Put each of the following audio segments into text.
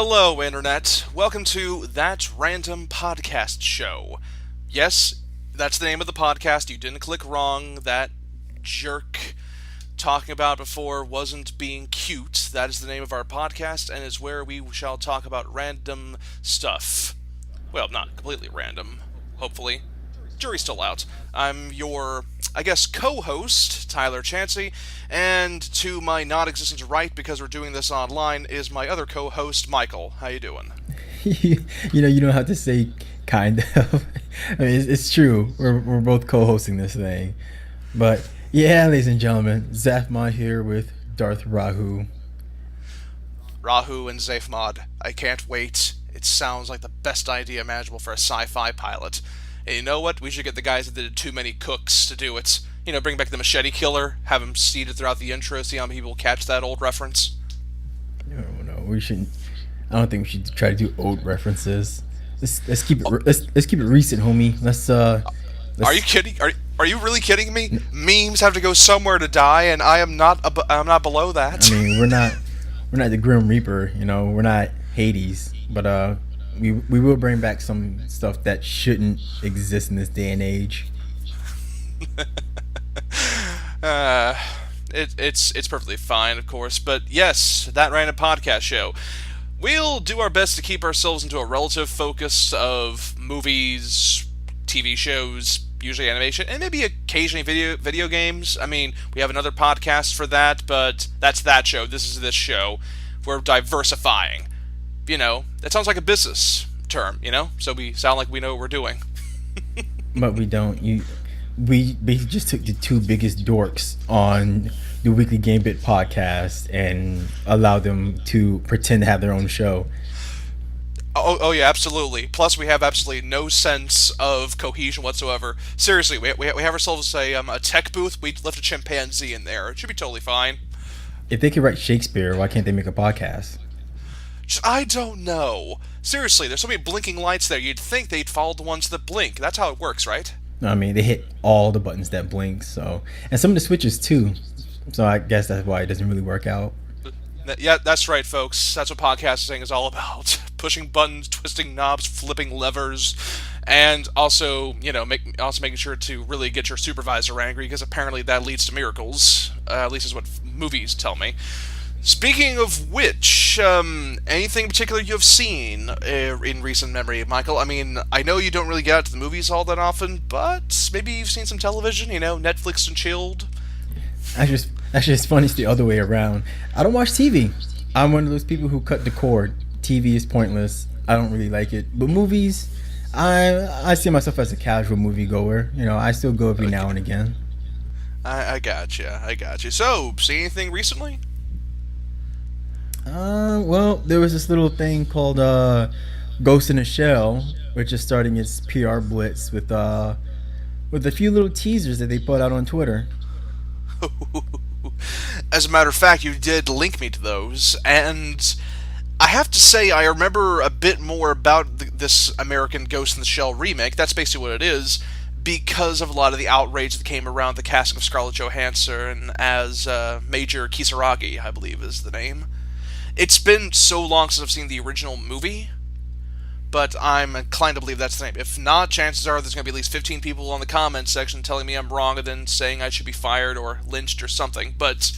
Hello, Internet. Welcome to That Random Podcast Show. Yes, that's the name of the podcast. You didn't click wrong. That jerk talking about before wasn't being cute. That is the name of our podcast and is where we shall talk about random stuff. Well, not completely random, hopefully. Jury's still out. I'm your, co-host, Tyler Chancey, and to my non-existent right, because we're doing this online, is my other co-host, Michael. How you doing? You don't have to say kind of. I mean, it's true. We're both co-hosting this thing, but yeah, ladies and gentlemen, Zafmod here with DarthRahu. Rahu and Zafmod. I can't wait. It sounds like the best idea imaginable for a sci-fi pilot. And you know what? We should get the guys that did Too Many Cooks to do it. Bring back the machete killer, have him seated throughout the intro, see how many people catch that old reference. No, we shouldn't. I don't think we should try to do old references. Let's keep it. Let's keep it recent, homie. Are you kidding? Are you really kidding me? Memes have to go somewhere to die, and I'm not below that. I mean, we're not the Grim Reaper. We're not Hades, but we will bring back some stuff that shouldn't exist in this day and age. It's perfectly fine, of course, but yes, That Random Podcast Show. We'll do our best to keep ourselves into a relative focus of movies, TV shows, usually animation, and maybe occasionally video games. I mean, we have another podcast for that, but that's that show. This is this show. We're diversifying. That sounds like a business term, so we sound like we know what we're doing. But we don't. We basically just took the two biggest dorks on the Weekly Game Bit podcast and allowed them to pretend to have their own show. Oh yeah, absolutely. Plus, we have absolutely no sense of cohesion whatsoever. Seriously, we have ourselves a tech booth. We left a chimpanzee in there. It should be totally fine. If they could write Shakespeare, why can't they make a podcast? I don't know. Seriously, there's so many blinking lights there. You'd think they'd follow the ones that blink. That's how it works, right? I mean, they hit all the buttons that blink, and some of the switches too. So I guess that's why it doesn't really work out. Yeah, that's right, folks. That's what podcasting is all about. Pushing buttons, twisting knobs, flipping levers, and also, making sure to really get your supervisor angry, because apparently that leads to miracles. At least is what movies tell me. Speaking of which, anything in particular you have seen in recent memory, Michael? I mean, I know you don't really get out to the movies all that often, but maybe you've seen some television, Netflix and chilled. Actually, it's funny. It's the other way around. I don't watch TV. I'm one of those people who cut the cord. TV is pointless. I don't really like it. But movies, I see myself as a casual moviegoer. I still go every now and again. I gotcha. So, see anything recently? Well, there was this little thing called Ghost in a Shell, which is starting its PR blitz with a few little teasers that they put out on Twitter. As a matter of fact, you did link me to those, and I have to say I remember a bit more about this American Ghost in the Shell remake. That's basically what it is, because of a lot of the outrage that came around the casting of Scarlett Johansson as Major Kisaragi, I believe is the name. It's been so long since I've seen the original movie, but I'm inclined to believe that's the name. If not, chances are there's going to be at least 15 people on the comments section telling me I'm wrong and then saying I should be fired or lynched or something. But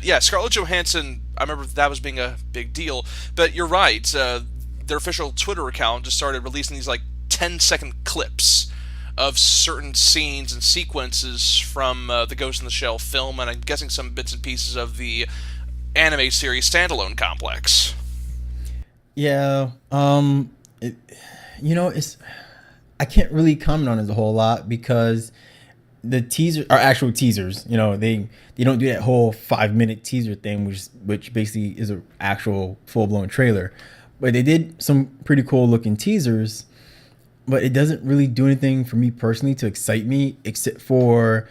yeah, Scarlett Johansson, I remember that was being a big deal. But you're right, their official Twitter account just started releasing these 10-second clips of certain scenes and sequences from the Ghost in the Shell film, and I'm guessing some bits and pieces of the anime series standalone complex. Yeah, it's I can't really comment on it a whole lot because the teasers are actual teasers. They don't do that whole 5-minute teaser thing, which basically is an actual full-blown trailer. But they did some pretty cool looking teasers, but it doesn't really do anything for me personally to excite me, except for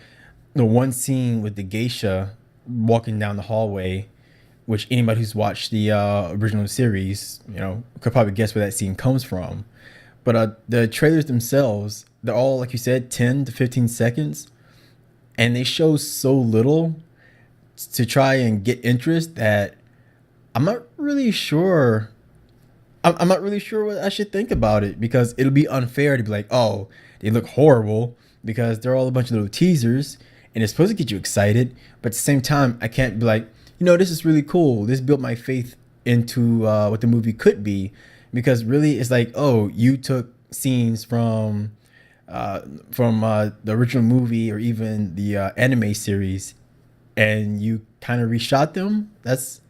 the one scene with the geisha walking down the hallway, which anybody who's watched the original series, could probably guess where that scene comes from. But the trailers themselves, they're all, like you said, 10 to 15 seconds. And they show so little to try and get interest that I'm not really sure. I'm not really sure what I should think about it because it'll be unfair to be like, oh, they look horrible because they're all a bunch of little teasers and it's supposed to get you excited. But at the same time, I can't be like, this is really cool. This built my faith into what the movie could be because really it's like, oh, you took scenes from the original movie or even the anime series and you kind of reshot them. That's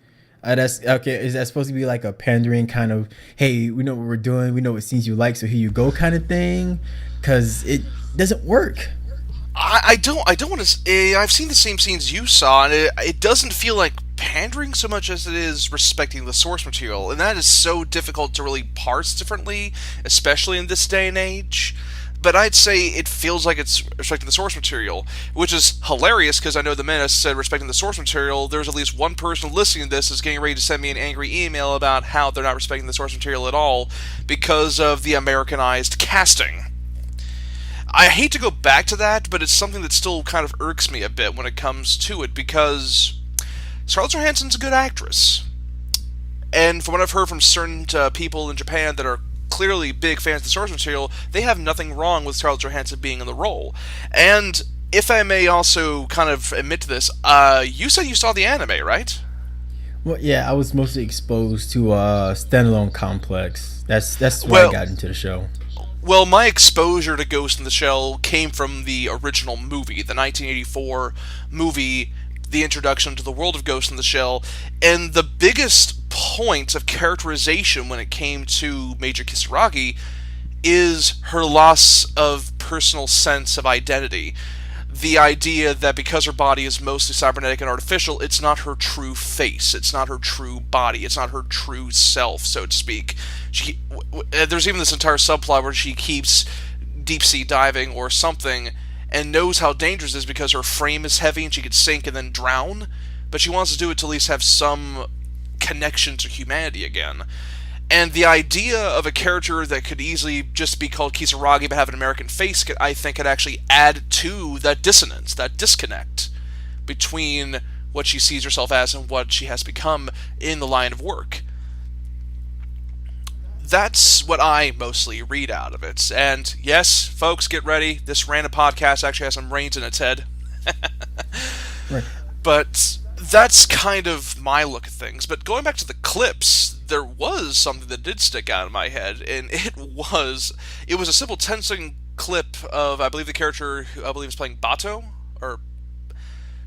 okay. Is that supposed to be like a pandering kind of, hey, we know what we're doing, we know what scenes you like, so here you go kind of thing? Because it doesn't work. I don't want to. I've seen the same scenes you saw, and it doesn't feel like pandering so much as it is respecting the source material, and that is so difficult to really parse differently, especially in this day and age. But I'd say it feels like it's respecting the source material, which is hilarious because I know the minute I said respecting the source material, there's at least one person listening to this is getting ready to send me an angry email about how they're not respecting the source material at all because of the Americanized casting. I hate to go back to that, but it's something that still kind of irks me a bit when it comes to it because Scarlett Johansson's a good actress. And from what I've heard from certain people in Japan that are clearly big fans of the source material, they have nothing wrong with Scarlett Johansson being in the role. And if I may also kind of admit to this, you said you saw the anime, right? Well, yeah, I was mostly exposed to Standalone Complex. That's where I Well, got into the show. well, my exposure to Ghost in the Shell came from the original movie, the 1984 movie, the introduction to the world of Ghost in the Shell, and the biggest point of characterization when it came to Major Kisaragi is her loss of personal sense of identity. The idea that because her body is mostly cybernetic and artificial, it's not her true face, it's not her true body, it's not her true self, so to speak. There's even this entire subplot where she keeps deep sea diving or something and knows how dangerous it is because her frame is heavy and she could sink and then drown, but she wants to do it to at least have some connection to humanity again. And the idea of a character that could easily just be called Kisaragi but have an American face, I think, could actually add to that dissonance, that disconnect between what she sees herself as and what she has become in the line of work. That's what I mostly read out of it. And yes, folks, get ready. This random podcast actually has some brains in its head. Right. But that's kind of my look at things. But going back to the clips, there was something that did stick out in my head, and it was a simple 10-second clip of, I believe the character who I believe is playing Bato, or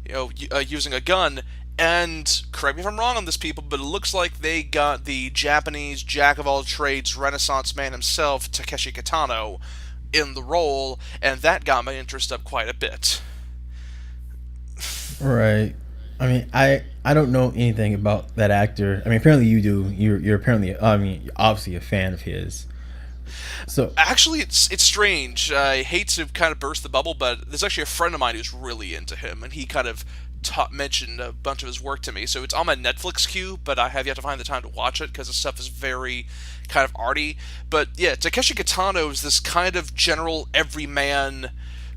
using a gun. And correct me if I'm wrong on this, people, but it looks like they got the Japanese jack of all trades Renaissance man himself, Takeshi Kitano, in the role, and that got my interest up quite a bit. Right. I mean, I don't know anything about that actor. I mean, apparently you do. You're apparently, I mean, you're obviously a fan of his. So Actually, it's strange. I hate to kind of burst the bubble, but there's actually a friend of mine who's really into him, and he kind of mentioned a bunch of his work to me. So it's on my Netflix queue, but I have yet to find the time to watch it because the stuff is very kind of arty. But yeah, Takeshi Kitano is this kind of general everyman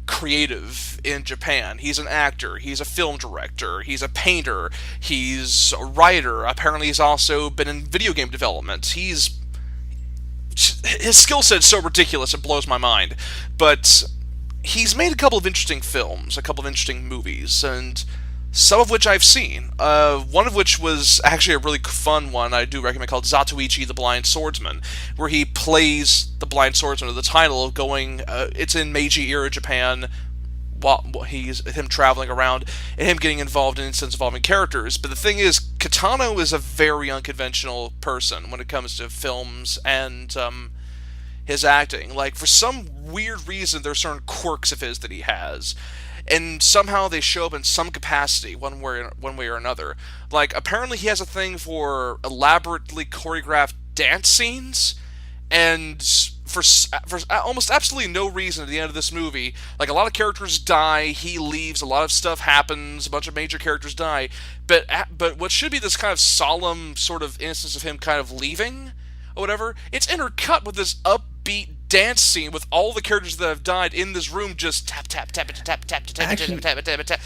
creative in Japan. He's an actor, he's a film director, he's a painter, he's a writer. Apparently he's also been in video game development. His skill set's so ridiculous it blows my mind. But he's made a couple of interesting films, a couple of interesting movies, and some of which I've seen. One of which was actually a really fun one I do recommend, called Zato Ichi, the Blind Swordsman, where he plays the Blind Swordsman, with the title going, it's in Meiji era Japan, while he's him traveling around, and him getting involved in incidents involving characters. But the thing is, Kitano is a very unconventional person when it comes to films and his acting. Like, for some weird reason, there's certain quirks of his that he has, and somehow they show up in some capacity, one way or another. Like, apparently he has a thing for elaborately choreographed dance scenes, and for almost absolutely no reason at the end of this movie, like, a lot of characters die, he leaves, a lot of stuff happens, a bunch of major characters die, but what should be this kind of solemn sort of instance of him kind of leaving, or whatever, it's intercut with this upbeat dance scene with all the characters that have died in this room just tap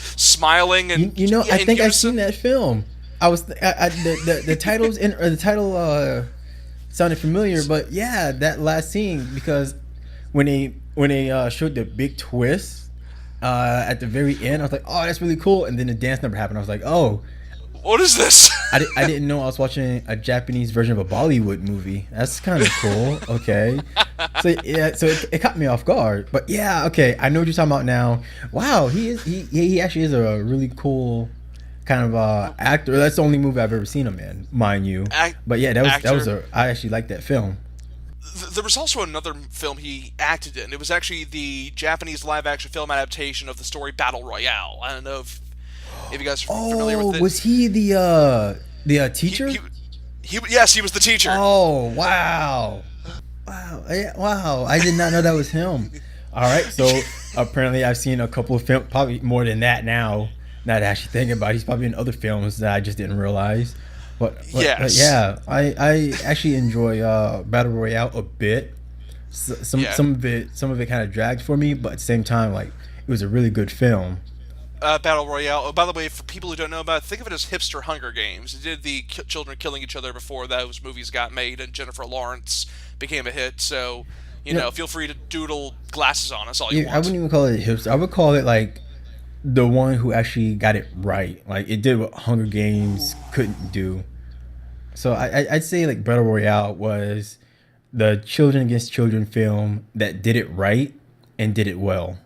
smiling and I think I've seen that film. I was the titles in or the title sounded familiar, but yeah, that last scene because when they showed the big twist at the very end, I was like, oh, that's really cool. And then the dance number happened. I was like, oh, What is this? I didn't know I was watching a Japanese version of a Bollywood movie. That's kind of cool. Okay, so yeah, so it caught me off guard. But yeah, okay, I know what you're talking about now. Wow, he actually is a really cool kind of actor. That's the only movie I've ever seen him in, mind you. But yeah, I actually liked that film. There was also another film he acted in. It was actually the Japanese live-action film adaptation of the story Battle Royale. I don't know if you guys are familiar with it. Was he the teacher? Yes, he was the teacher. Oh, wow. Wow. I did not know that was him. All right, so apparently I've seen a couple of films, probably more than that now, not actually thinking about it. He's probably in other films that I just didn't realize. But yeah, I actually enjoy Battle Royale a bit. Some of it kind of dragged for me, but at the same time, like, it was a really good film. Battle Royale. Oh, by the way, for people who don't know about it, think of it as hipster Hunger Games. It did the children killing each other before those movies got made, and Jennifer Lawrence became a hit. So, you know, feel free to doodle glasses on us all you want. I wouldn't even call it hipster. I would call it like the one who actually got it right. Like, it did what Hunger Games couldn't do. So I'd say like Battle Royale was the children against children film that did it right and did it well.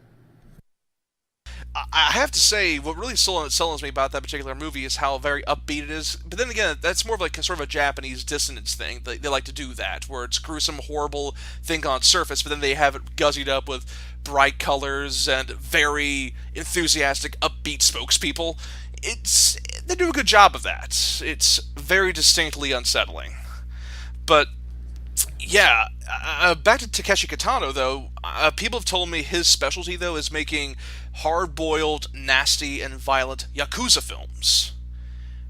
I have to say, what really sells me about that particular movie is how very upbeat it is. But then again, that's more of like sort of a Japanese dissonance thing. They like to do that, where it's gruesome, horrible thing on surface, but then they have it guzzied up with bright colors and very enthusiastic, upbeat spokespeople. They do a good job of that. It's very distinctly unsettling. But yeah, back to Takeshi Kitano, though. People have told me his specialty, though, is making hard-boiled, nasty, and violent Yakuza films.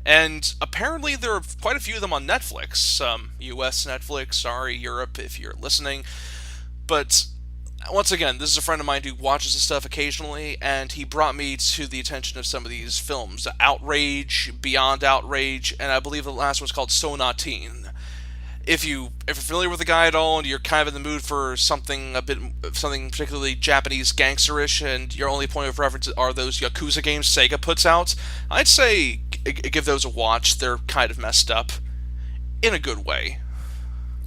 And apparently there are quite a few of them on Netflix. US Netflix, sorry, Europe, if you're listening. But once again, this is a friend of mine who watches this stuff occasionally, and he brought me to the attention of some of these films. Outrage, Beyond Outrage, and I believe the last one's called Sonatin. If you're familiar with the guy at all, and you're kind of in the mood for something particularly Japanese gangsterish, and your only point of reference are those Yakuza games Sega puts out, I'd say give those a watch. They're kind of messed up in a good way.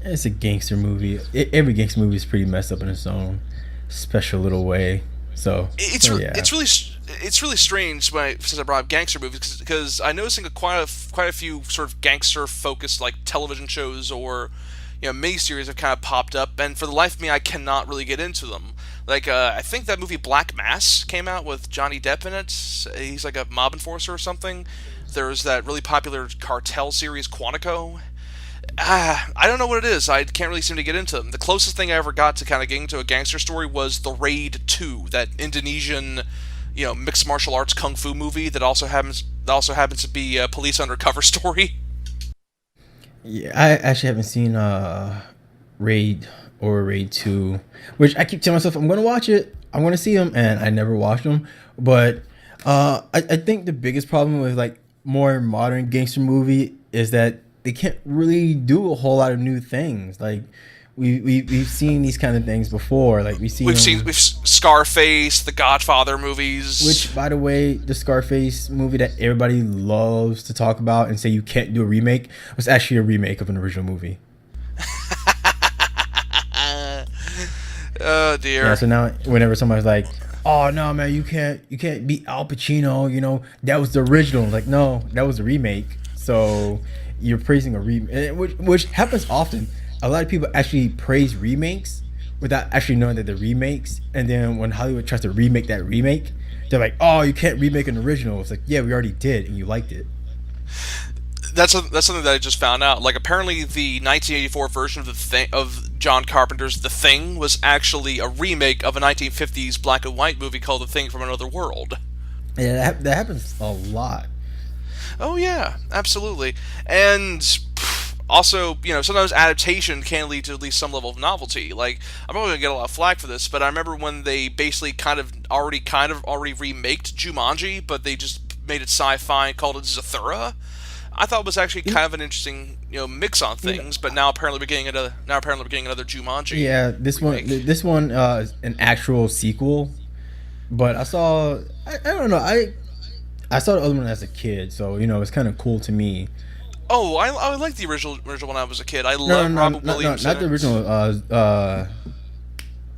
It's a gangster movie. Every gangster movie is pretty messed up in its own special little way. So it's really strange since I brought up gangster movies, because I'm noticing quite a few sort of gangster focused like television shows or miniseries have kind of popped up, and for the life of me I cannot really get into them. Like I think that movie Black Mass came out with Johnny Depp in it. He's like a mob enforcer or something. There's that really popular cartel series Quantico. I don't know what it is. I can't really seem to get into them. The closest thing I ever got to kind of getting into a gangster story was The Raid 2, that Indonesian, mixed martial arts kung fu movie that also happens to be a police undercover story. Yeah, I actually haven't seen Raid or Raid 2, which I keep telling myself I'm going to watch it. I'm going to see them, and I never watched them. But I think the biggest problem with like more modern gangster movie is that they can't really do a whole lot of new things. Like we've seen these kind of things before. Like we've seen Scarface, the Godfather movies. Which, by the way, the Scarface movie that everybody loves to talk about and say you can't do a remake was actually a remake of an original movie. Oh dear. Yeah. So now, whenever somebody's like, "Oh no, man, you can't beat Al Pacino," that was the original. Like, no, that was the remake. So you're praising a remake, which happens often. A lot of people actually praise remakes without actually knowing that they're remakes. And then when Hollywood tries to remake that remake, they're like, "Oh, you can't remake an original." It's like, yeah, we already did, and you liked it. That's something that I just found out. Like, apparently the 1984 version of John Carpenter's The Thing was actually a remake of a 1950s black and white movie called The Thing from Another World. Yeah, that happens a lot. Oh yeah, absolutely. And also, sometimes adaptation can lead to at least some level of novelty. Like, I'm probably gonna get a lot of flack for this, but I remember when they basically kind of already remaked Jumanji, but they just made it sci-fi and called it Zathura. I thought was actually kind of an interesting, mix on You know, things. But now apparently we're getting another Jumanji yeah, remake. this one is an actual sequel. But I don't know, I saw the other one as a kid, so it's kind of cool to me. Oh, I liked the original when I was a kid. I No, love no, no, Robin Williams not in the it. original.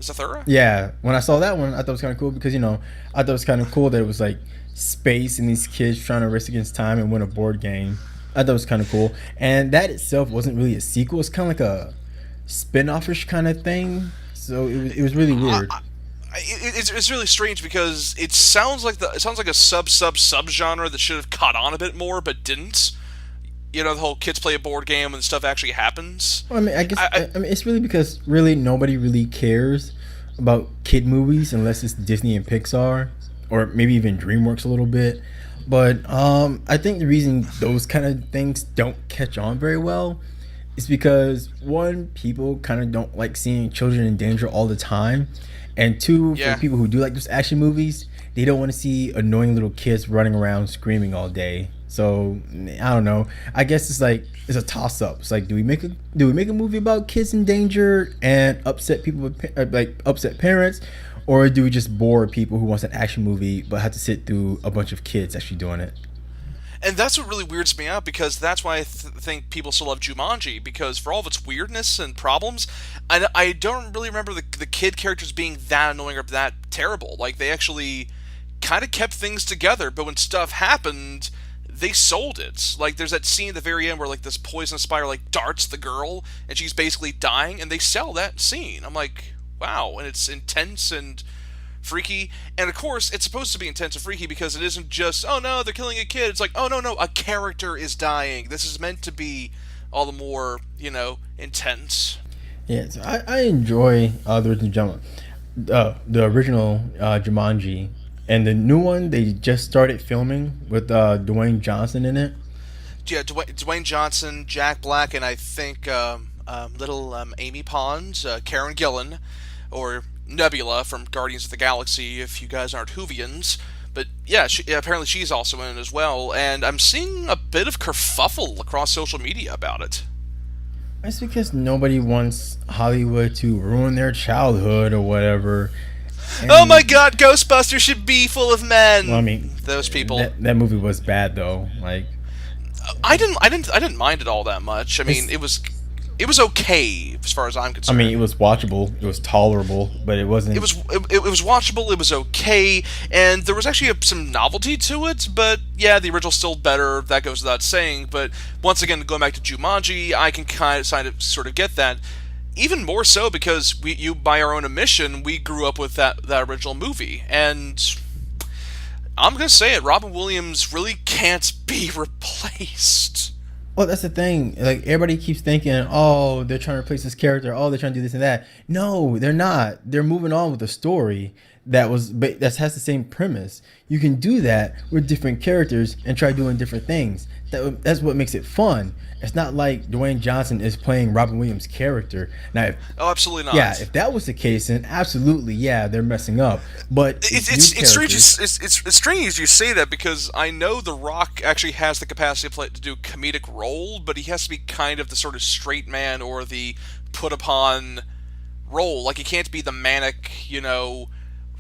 Zathura? Yeah, when I saw that one, I thought it was kind of cool because I thought it was kind of cool that it was like space and these kids trying to race against time and win a board game. I thought it was kind of cool, and that itself wasn't really a sequel. It's kind of like a spin-offish kind of thing. So it was really I, weird. I, it's really strange because it sounds like a sub genre that should have caught on a bit more but didn't. The whole kids play a board game and stuff actually happens. Well, I mean, I guess I I mean it's really because really nobody really cares about kid movies unless it's Disney and Pixar, or maybe even DreamWorks a little bit. But I think the reason those kind of things don't catch on very well is because one, people kind of don't like seeing children in danger all the time, and two, for the yeah. people who do like those action movies, they don't want to see annoying little kids running around screaming all day. So I don't know. I guess it's a toss up. It's like, do we make a movie about kids in danger and upset people with like upset parents, or do we just bore people who wants an action movie but have to sit through a bunch of kids actually doing it? And that's what really weirds me out because that's why I think people still love Jumanji because for all of its weirdness and problems, I don't really remember the kid characters being that annoying or that terrible. Like they actually kind of kept things together, but when stuff happened, they sold it. Like there's that scene at the very end where like this poisonous spider like darts the girl and she's basically dying, and they sell that scene. I'm like, wow, and it's intense and freaky. And of course, it's supposed to be intense and freaky because it isn't just, oh no, they're killing a kid. It's like, oh no, no, a character is dying. This is meant to be all the more, intense. Yeah, so I enjoy the original Jumanji, and the new one they just started filming with Dwayne Johnson in it. Yeah, Dwayne Johnson, Jack Black, and I think little Amy Pond, Karen Gillan, or Nebula from Guardians of the Galaxy, if you guys aren't Whovians. But yeah, apparently she's also in it as well, and I'm seeing a bit of kerfuffle across social media about it. That's because nobody wants Hollywood to ruin their childhood or whatever. Oh my And god, Ghostbusters should be full of well, I men! mean, Those people. that movie was bad though. Like I didn't mind it all that much. I mean, it's it was okay as far as I'm I mean, it concerned. was watchable, it was tolerable, but it It wasn't. was it was watchable. It was okay, and there was actually some novelty to it. But yeah, the original's still better. That goes without saying. But once again, going back to Jumanji, I can sort of get that. Even more so because by our own admission, we grew up with that original movie, and I'm gonna say it. Robin Williams really can't be replaced. Well, that's the thing. Like everybody keeps thinking, oh, they're trying to replace this character. Oh, they're trying to do this and that. No, they're not. They're moving on with a story that has the same premise. You can do that with different characters and try doing different things. That's what makes it fun. It's not like Dwayne Johnson is playing Robin Williams' character. Now, Oh, absolutely yeah, not. if that was the case, then absolutely, yeah, they're messing up. But It's it's new it's it's strange. characters. It's strange you say that because I know The Rock actually has the capacity to do comedic role, but he has to be kind of the sort of straight man or the put upon role. Like he can't be the manic,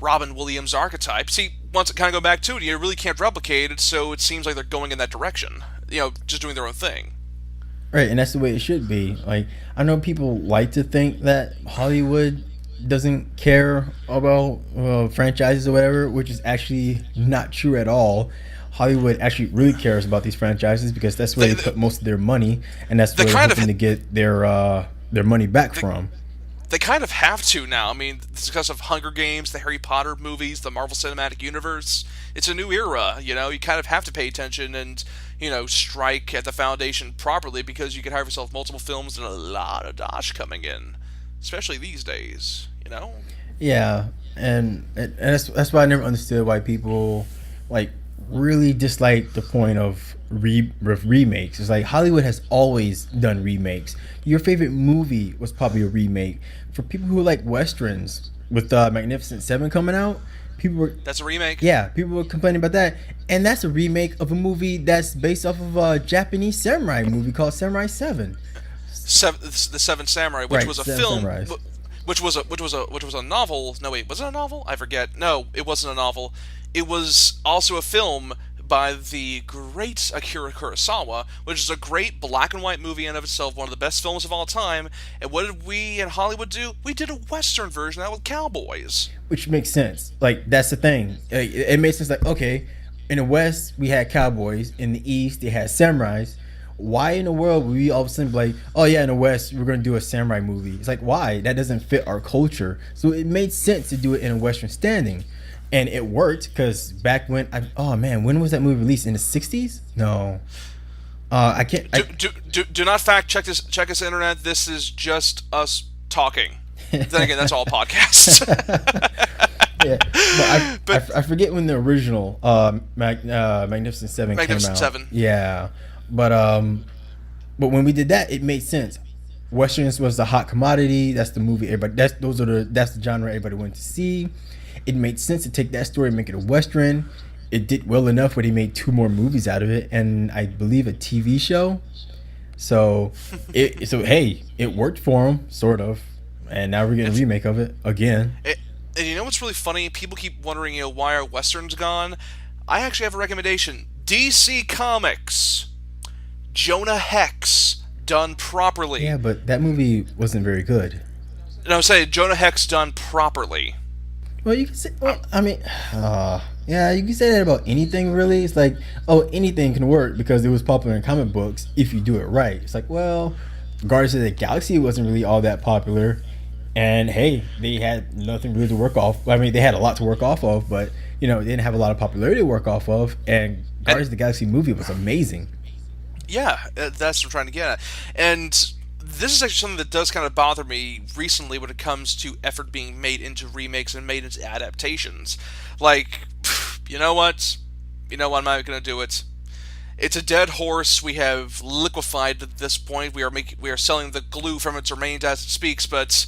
Robin Williams archetype. See, once it kind of go back to it, you really can't replicate it. So it seems like they're going in that direction. Just doing their own thing. Right, and that's the way it should be. Like I know people like to think that Hollywood doesn't care about franchises or whatever, which is actually not true at all. Hollywood actually really cares about these franchises because that's where They they put most of their money, and that's they where they're kind of hoping to get their money back they, from. they kind of have to now. I mean, because of Hunger Games, the Harry Potter movies, the Marvel Cinematic Universe. It's a new era. You kind of have to pay attention and strike at the foundation properly because you can have yourself multiple films and a lot of dosh coming in, especially these days. Yeah, and that's why I never understood why people like really dislike the point of remakes. It's like Hollywood has always done remakes. Your favorite movie was probably a remake. For people who like westerns, with Magnificent Seven coming out, people were That's a remake. yeah, people were complaining about that, and that's a remake of a movie that's based off of a Japanese samurai movie called Samurai 7. The Seven Samurai, which Right, was a Seven film, Samurais. which was a novel. No, wait, was it a novel? I forget. No, it wasn't a novel. It was also a film by the great Akira Kurosawa, which is a great black and white movie in and of itself, one of the best films of all time. And what did we in Hollywood do? We did a Western version of that with cowboys. Which makes sense. Like that's the thing. It makes sense. Like okay, in the West we had cowboys. In the East they had samurais. Why in the world would we all of a sudden be like, oh yeah, in the West we're gonna do a samurai movie? It's like why? That doesn't fit our culture. So it made sense to do it in a Western standing, and it worked because back when when was that movie released in the '60s? No, I can't. Do not fact check this. Check this internet. This is just us talking. Then again, that's all podcasts. Yeah, but I forget when the original Magnificent Seven came out. Magnificent Seven. Yeah, but when we did that, it made sense. Westerns was the hot commodity. That's the movie everybody. That's the genre everybody went to see. It made sense to take that story and make it a Western. It did well enough where they made 2 more movies out of it, and I believe a TV show. So it worked for them, sort of. And now we're getting a remake of it again. And you know what's really funny? People keep wondering, why are Westerns gone? I actually have a recommendation. DC Comics. Jonah Hex, done properly. Yeah, but that movie wasn't very good. No, I'm saying Jonah Hex done properly. Well, you can say, yeah, you can say that about anything, really. It's like, anything can work because it was popular in comic books if you do it right. It's like, well, Guardians of the Galaxy wasn't really all that popular. And hey, they had nothing really to work off. I mean, they had a lot to work off of, but they didn't have a lot of popularity to work off of. And Guardians of the Galaxy movie was amazing. Yeah, that's what I'm trying to get at. And this is actually something that does kind of bother me recently when it comes to effort being made into remakes and made into adaptations. Like, you know what? I'm not going to do it. It's a dead horse. We have liquefied at this point. We are selling the glue from its remains as it speaks, but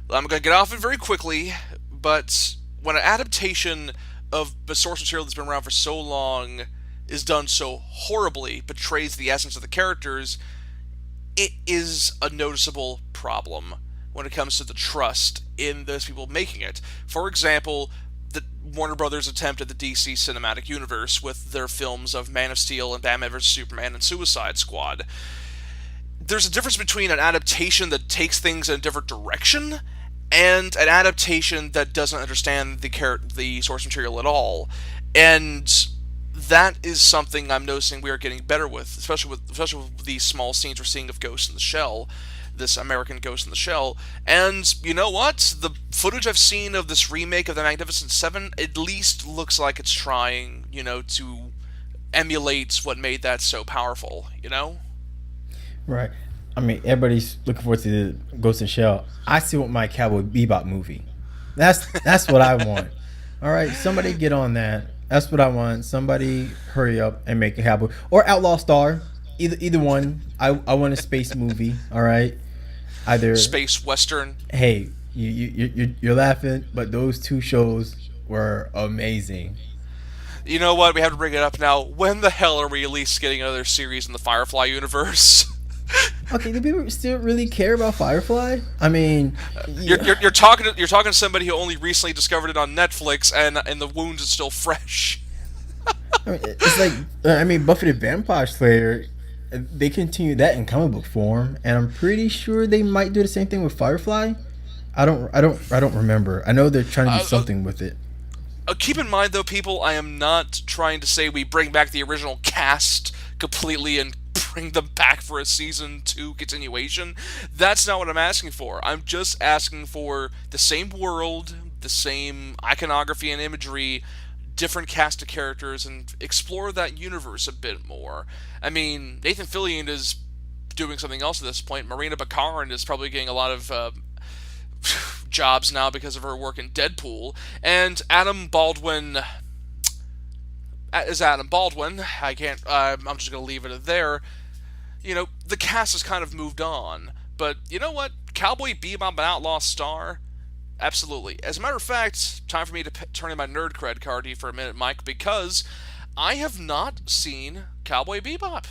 I'm going to get off it very quickly. But when an adaptation of the source material that's been around for so long is done so horribly, betrays the essence of the characters, it is a noticeable problem when it comes to the trust in those people making it. For example, the Warner Brothers attempt at the DC cinematic universe with their films of Man of Steel and Batman vs. Superman and Suicide Squad. There's a difference between an adaptation that takes things in a different direction and an adaptation that doesn't understand the source material at all. And that is something I'm noticing we are getting better with, especially with these small scenes we're seeing of Ghost in the Shell, this American Ghost in the Shell. And you know what? The footage I've seen of this remake of the Magnificent Seven at least looks like it's trying, to emulate what made that so powerful, Right. I mean, everybody's looking forward to the Ghost in the Shell. I still want my Cowboy Bebop movie. That's what I want. All right, somebody get on that. That's what I want. Somebody hurry up and make it happen. Or Outlaw Star. Either one. I want a space movie. All right. Either space western. Hey, you're laughing, but those 2 shows were amazing. You know what? We have to bring it up now. When the hell are we at least getting another series in the Firefly universe? Okay, do people still really care about Firefly? I mean, you're talking to somebody who only recently discovered it on Netflix, and the wound is still fresh. I mean, it's like Buffy the Vampire Slayer. They continue that in comic book form, and I'm pretty sure they might do the same thing with Firefly. I don't remember. I know they're trying to do something with it. Keep in mind, though, people, I am not trying to say we bring back the original cast completely and bring them back for a season 2 continuation. That's not what I'm asking for. I'm just asking for the same world, the same iconography and imagery, different cast of characters, and explore that universe a bit more. I mean, Nathan Fillion is doing something else at this point. Marina Baccarin is probably getting a lot of jobs now because of her work in Deadpool. And Adam Baldwin is Adam Baldwin. I'm just going to leave it there. The cast has kind of moved on. But you know what? Cowboy Bebop and Outlaw Star, absolutely. As a matter of fact, time for me to turn in my nerd cred card to you for a minute, Mike, because I have not seen Cowboy Bebop.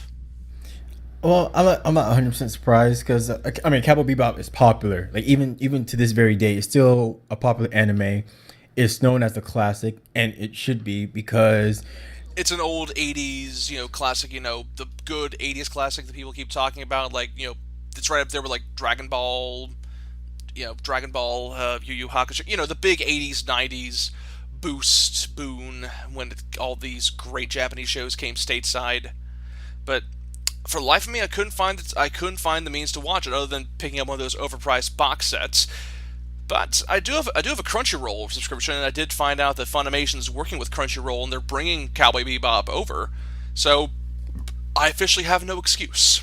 Well, I'm not 100% surprised because I mean, Cowboy Bebop is popular. Like even to this very day, it's still a popular anime. It's known as the classic, and it should be because It's an old 80s, classic, the good 80s classic that people keep talking about. Like, it's right up there with, like, Dragon Ball, Yu Yu Hakusho. The big 80s, 90s boost, boon, when all these great Japanese shows came stateside. But for the life of me, I couldn't find the means to watch it other than picking up one of those overpriced box sets. But I do have a Crunchyroll subscription, and I did find out that Funimation's working with Crunchyroll, and they're bringing Cowboy Bebop over. So I officially have no excuse.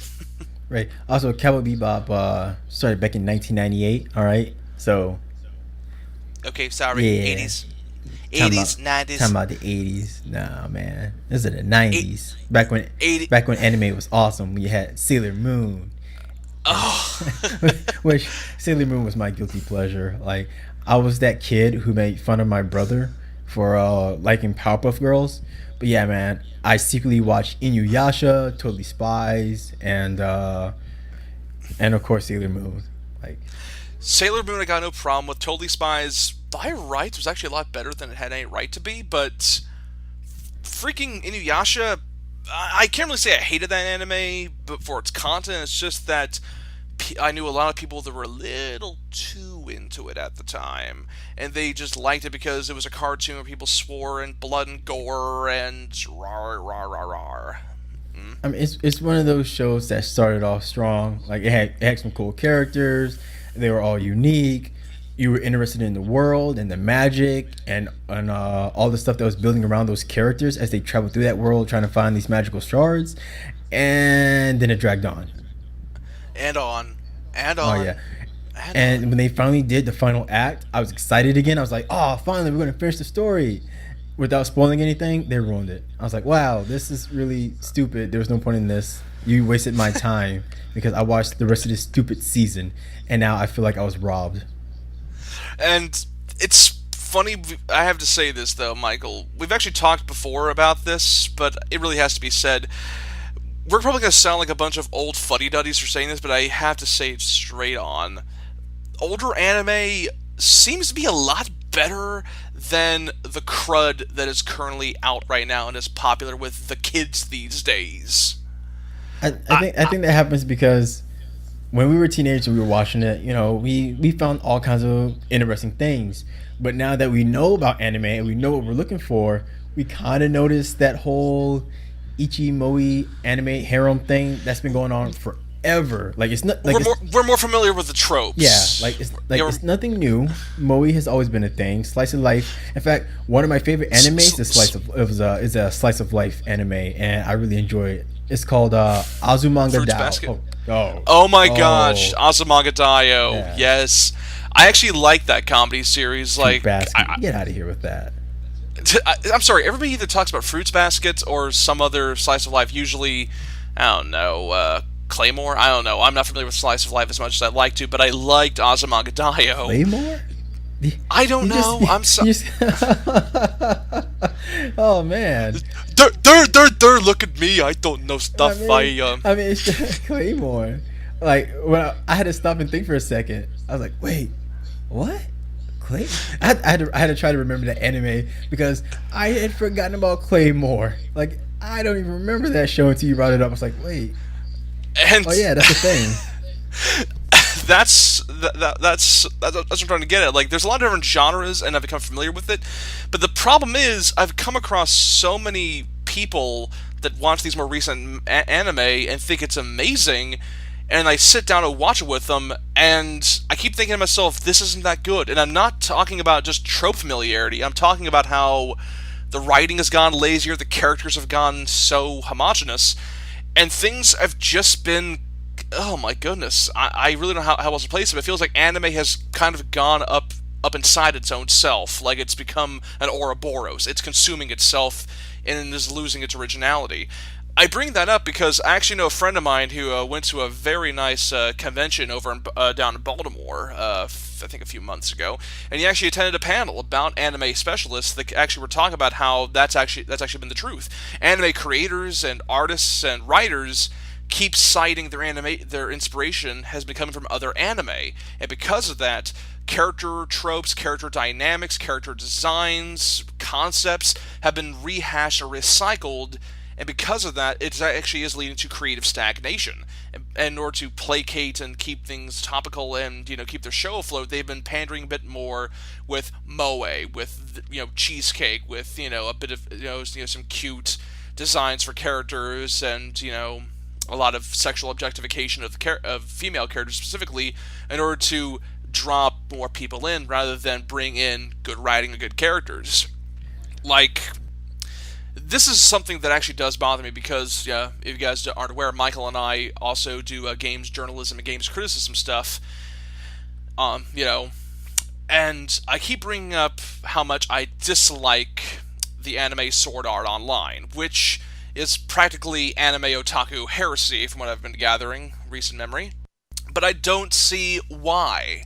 right. Also, Cowboy Bebop started back in 1998. All right, so Okay, sorry, yeah. 80s, Talking 80s, 90s. Talking about the 80s. Nah, man, this is the 90s. Back when 80 back when anime was awesome. We had Sailor Moon. Oh, Which Sailor Moon was my guilty pleasure. Like I was that kid who made fun of my brother for liking Powerpuff Girls. But yeah, man, I secretly watched Inuyasha, Totally Spies, and of course Sailor Moon. Like Sailor Moon, I got no problem with. Totally Spies, by rights, was actually a lot better than it had any right to be, but freaking Inuyasha, I can't really say I hated that anime but for its content. It's just that I knew a lot of people that were a little too into it at the time, and they just liked it because it was a cartoon where people swore and blood and gore and rar rar rar rar. I mean, it's one of those shows that started off strong. Like it had some cool characters. They were all unique. You were interested in the world and the magic and all the stuff that was building around those characters as they traveled through that world trying to find these magical shards. And then it dragged on. And on. And Oh on. yeah. And And on. when they finally did the final act, I was excited again. I was like, "Oh, finally, we're going to finish the story." Without spoiling anything, they ruined it. I was like, "Wow, this is really stupid. There was no point in this. You wasted my time because I watched the rest of this stupid season, and now I feel like I was robbed." And it's funny, I have to say this though, Michael. We've actually talked before about this, but it really has to be said. We're probably going to sound like a bunch of old fuddy-duddies for saying this, but I have to say it straight on. Older anime seems to be a lot better than the crud that is currently out right now and is popular with the kids these days. I think that happens because when we were teenagers and we were watching it, we found all kinds of interesting things. But now that we know about anime and we know what we're looking for, we kind of notice that whole Ichi Moe anime harem thing that's been going on forever. Like it's not like We're more familiar with the tropes. yeah, it's nothing new. Moe has always been a thing. Slice of life. In fact, one of my favorite animes is a slice of life anime, and I really enjoy it. It's called Azumanga Fruits Dao. Basket? Oh, Oh my gosh, Azumanga Daioh. Yeah. Yes. I actually like that comedy series. Like, Basket. Get out of here with that. I'm sorry, everybody either talks about Fruits Basket or some other slice of life, usually, I don't know, Claymore? I don't know. I'm not familiar with slice of life as much as I'd like to, but I liked Azumanga Daioh. Claymore? I don't know. I'm sorry. Oh man. Look at me. I don't know stuff. I mean, it's just Claymore. Like when I had to stop and think for a second. I was like, wait, what? Claymore? I had to try to remember the anime because I had forgotten about Claymore. Like I don't even remember that show until you brought it up. I was like, wait. And Oh yeah, that's the thing. that's what I'm trying to get at. Like, there's a lot of different genres, and I've become familiar with it. But the problem is, I've come across so many people that watch these more recent anime and think it's amazing, and I sit down and watch it with them, and I keep thinking to myself, this isn't that good. And I'm not talking about just trope familiarity. I'm talking about how the writing has gone lazier, the characters have gone so homogenous, and things have just been, oh my goodness, I really don't know how else to place it. It feels like anime has kind of gone up inside its own self, like it's become an Ouroboros. It's consuming itself and is losing its originality. I bring that up because I actually know a friend of mine who went to a very nice convention over down in Baltimore I think a few months ago, and he actually attended a panel about anime specialists that actually were talking about how that's actually been the truth. Anime creators and artists and writers keep citing their inspiration has been coming from other anime, and because of that, character tropes, character dynamics, character designs, concepts have been rehashed or recycled, and because of that, it actually is leading to creative stagnation. And in order to placate and keep things topical and keep their show afloat, they've been pandering a bit more with moe, with cheesecake, with a bit of some cute designs for characters, and a lot of sexual objectification of female characters specifically, in order to draw more people in rather than bring in good writing and good characters. Like, this is something that actually does bother me because, if you guys aren't aware, Michael and I also do games journalism and games criticism stuff. And I keep bringing up how much I dislike the anime Sword Art Online, which is practically anime otaku heresy from what I've been gathering, recent memory. But I don't see why.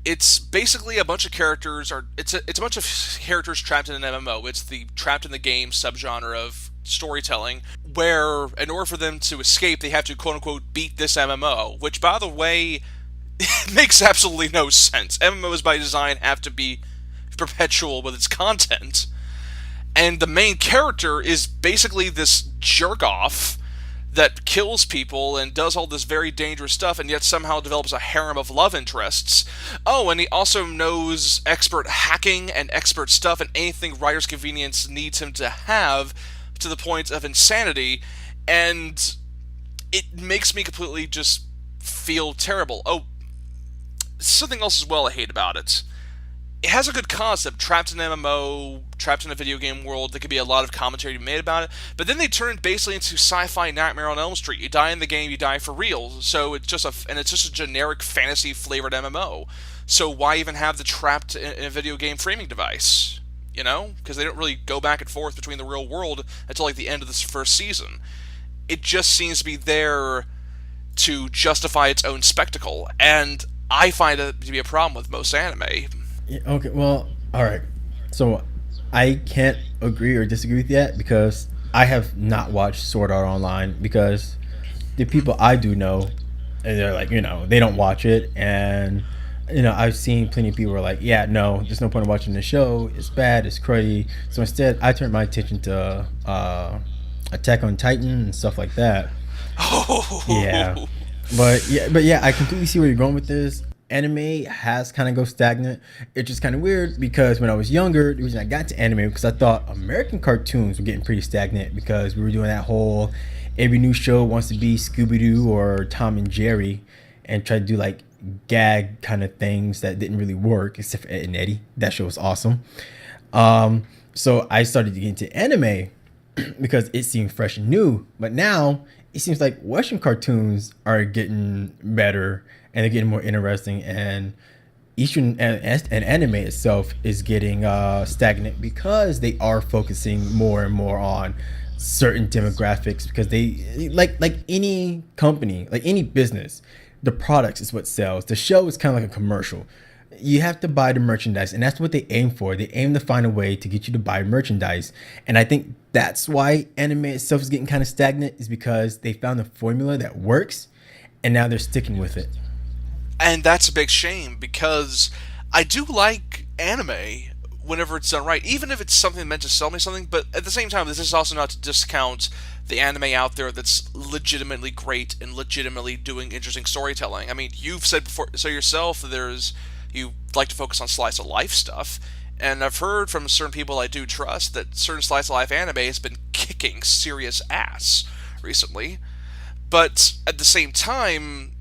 It's basically a bunch of characters, it's a bunch of characters trapped in an MMO. It's the trapped in the game subgenre of storytelling, where in order for them to escape, they have to quote-unquote beat this MMO, which, by the way, makes absolutely no sense. MMOs by design have to be perpetual with its content. And the main character is basically this jerk-off that kills people and does all this very dangerous stuff, and yet somehow develops a harem of love interests. Oh, and he also knows expert hacking and expert stuff and anything writer's convenience needs him to have, to the point of insanity, and it makes me completely just feel terrible. Oh, something else as well I hate about it. It has a good concept, trapped in an MMO, trapped in a video game world. There could be a lot of commentary to be made about it, but then they turn it basically into sci-fi Nightmare on Elm Street. You die in the game, you die for real. So it's just a generic fantasy flavored MMO. So why even have the trapped in a video game framing device? Because they don't really go back and forth between the real world until like the end of this first season. It just seems to be there to justify its own spectacle, and I find it to be a problem with most anime. Yeah, okay, well, alright. So, I can't agree or disagree with that because I have not watched Sword Art Online, because the people I do know, and they're like, they don't watch it, and, I've seen plenty of people who are like, yeah, no, there's no point in watching the show, it's bad, it's cruddy, so instead, I turned my attention to Attack on Titan and stuff like that. Oh. Yeah. But yeah, I completely see where you're going with this. Anime has kind of go stagnant. It's just kind of weird because when I was younger, the reason I got to anime because I thought American cartoons were getting pretty stagnant because we were doing that whole every new show wants to be Scooby-Doo or Tom and Jerry and try to do like gag kind of things that didn't really work except for Ed and Eddie. That show was awesome. So I started to get into anime because it seemed fresh and new. But now it seems like Western cartoons are getting better and they're getting more interesting, and Eastern and anime itself is getting stagnant because they are focusing more and more on certain demographics, because they like any company, like any business, the products is what sells. The show is kind of like a commercial. You have to buy the merchandise, and that's what they aim for. They aim to find a way to get you to buy merchandise, and I think that's why anime itself is getting kind of stagnant, is because they found a formula that works and now they're sticking with it. And that's a big shame, because I do like anime whenever it's done right, even if it's something meant to sell me something, but at the same time, this is also not to discount the anime out there that's legitimately great and legitimately doing interesting storytelling. I mean, you've said before so yourself, you like to focus on slice of life stuff, and I've heard from certain people I do trust that certain slice of life anime has been kicking serious ass recently. But at the same time,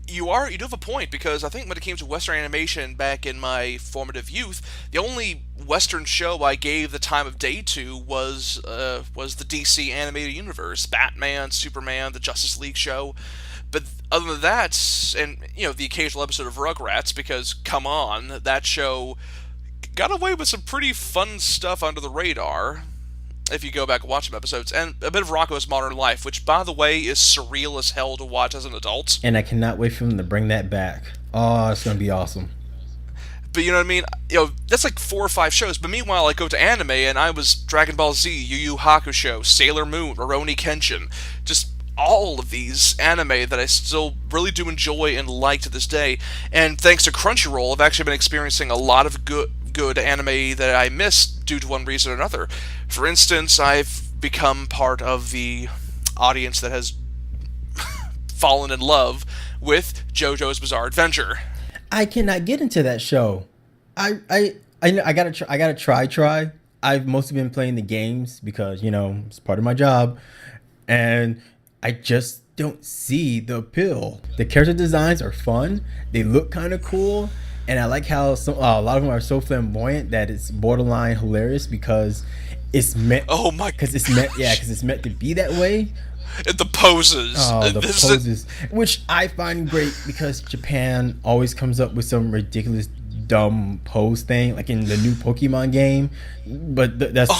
you do have a point, because I think when it came to Western animation back in my formative youth, the only Western show I gave the time of day to was the DC animated universe, Batman, Superman, the Justice League show. But other than that, and the occasional episode of Rugrats, because come on, that show got away with some pretty fun stuff under the radar, if you go back and watch some episodes, and a bit of Rocko's Modern Life, which, by the way, is surreal as hell to watch as an adult. And I cannot wait for them to bring that back. Oh, it's going to be awesome. But you know what I mean? That's like 4 or 5 shows. But meanwhile, I go to anime, and I was Dragon Ball Z, Yu Yu Hakusho, Sailor Moon, Rurouni Kenshin, just all of these anime that I still really do enjoy and like to this day. And thanks to Crunchyroll, I've actually been experiencing a lot of good anime that I missed due to one reason or another. For instance, I've become part of the audience that has fallen in love with JoJo's Bizarre Adventure. I cannot get into that show. I gotta try. I've mostly been playing the games because it's part of my job, and I just don't see the appeal. The character designs are fun. They look kind of cool, and I like how a lot of them are so flamboyant that it's borderline hilarious because it's meant. Oh my! Because it's meant. Yeah, because it's meant to be that way. The poses. Oh, the poses, which I find great because Japan always comes up with some ridiculous, dumb pose thing, like in the new Pokemon game. But that's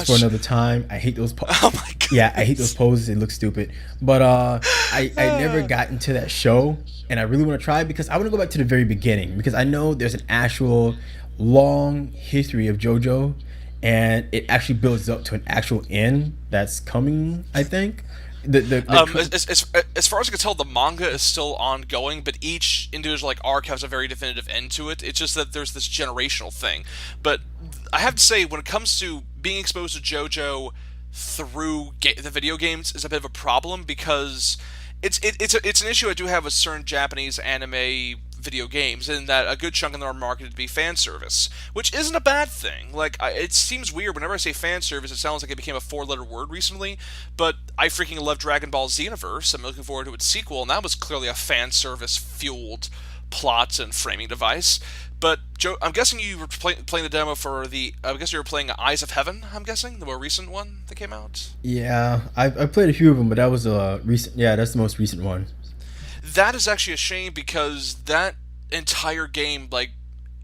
for another time. I hate those. Oh my god. Yeah, I hate those poses. They look stupid. But I never got into that show, and I really want to try it because I want to go back to the very beginning because I know there's an actual long history of JoJo, and it actually builds up to an actual end that's coming, I think. As far as I can tell, the manga is still ongoing, but each individual arc has a very definitive end to it. It's just that there's this generational thing. But I have to say, when it comes to being exposed to JoJo through the video games, is a bit of a problem because it's an issue I do have with certain Japanese anime video games, in that a good chunk of them are marketed to be fan service, which isn't a bad thing. It seems weird whenever I say fan service, it sounds like it became a 4-letter word recently, but I freaking love Dragon Ball Xenoverse. I'm looking forward to its sequel, and that was clearly a fan service fueled plot and framing device. But Joe, I'm guessing you were playing the demo for I guess you were playing Eyes of Heaven. I'm guessing the more recent one that came out. Yeah, I played a few of them, but that was a recent. Yeah, that's the most recent one. That is actually a shame because that entire game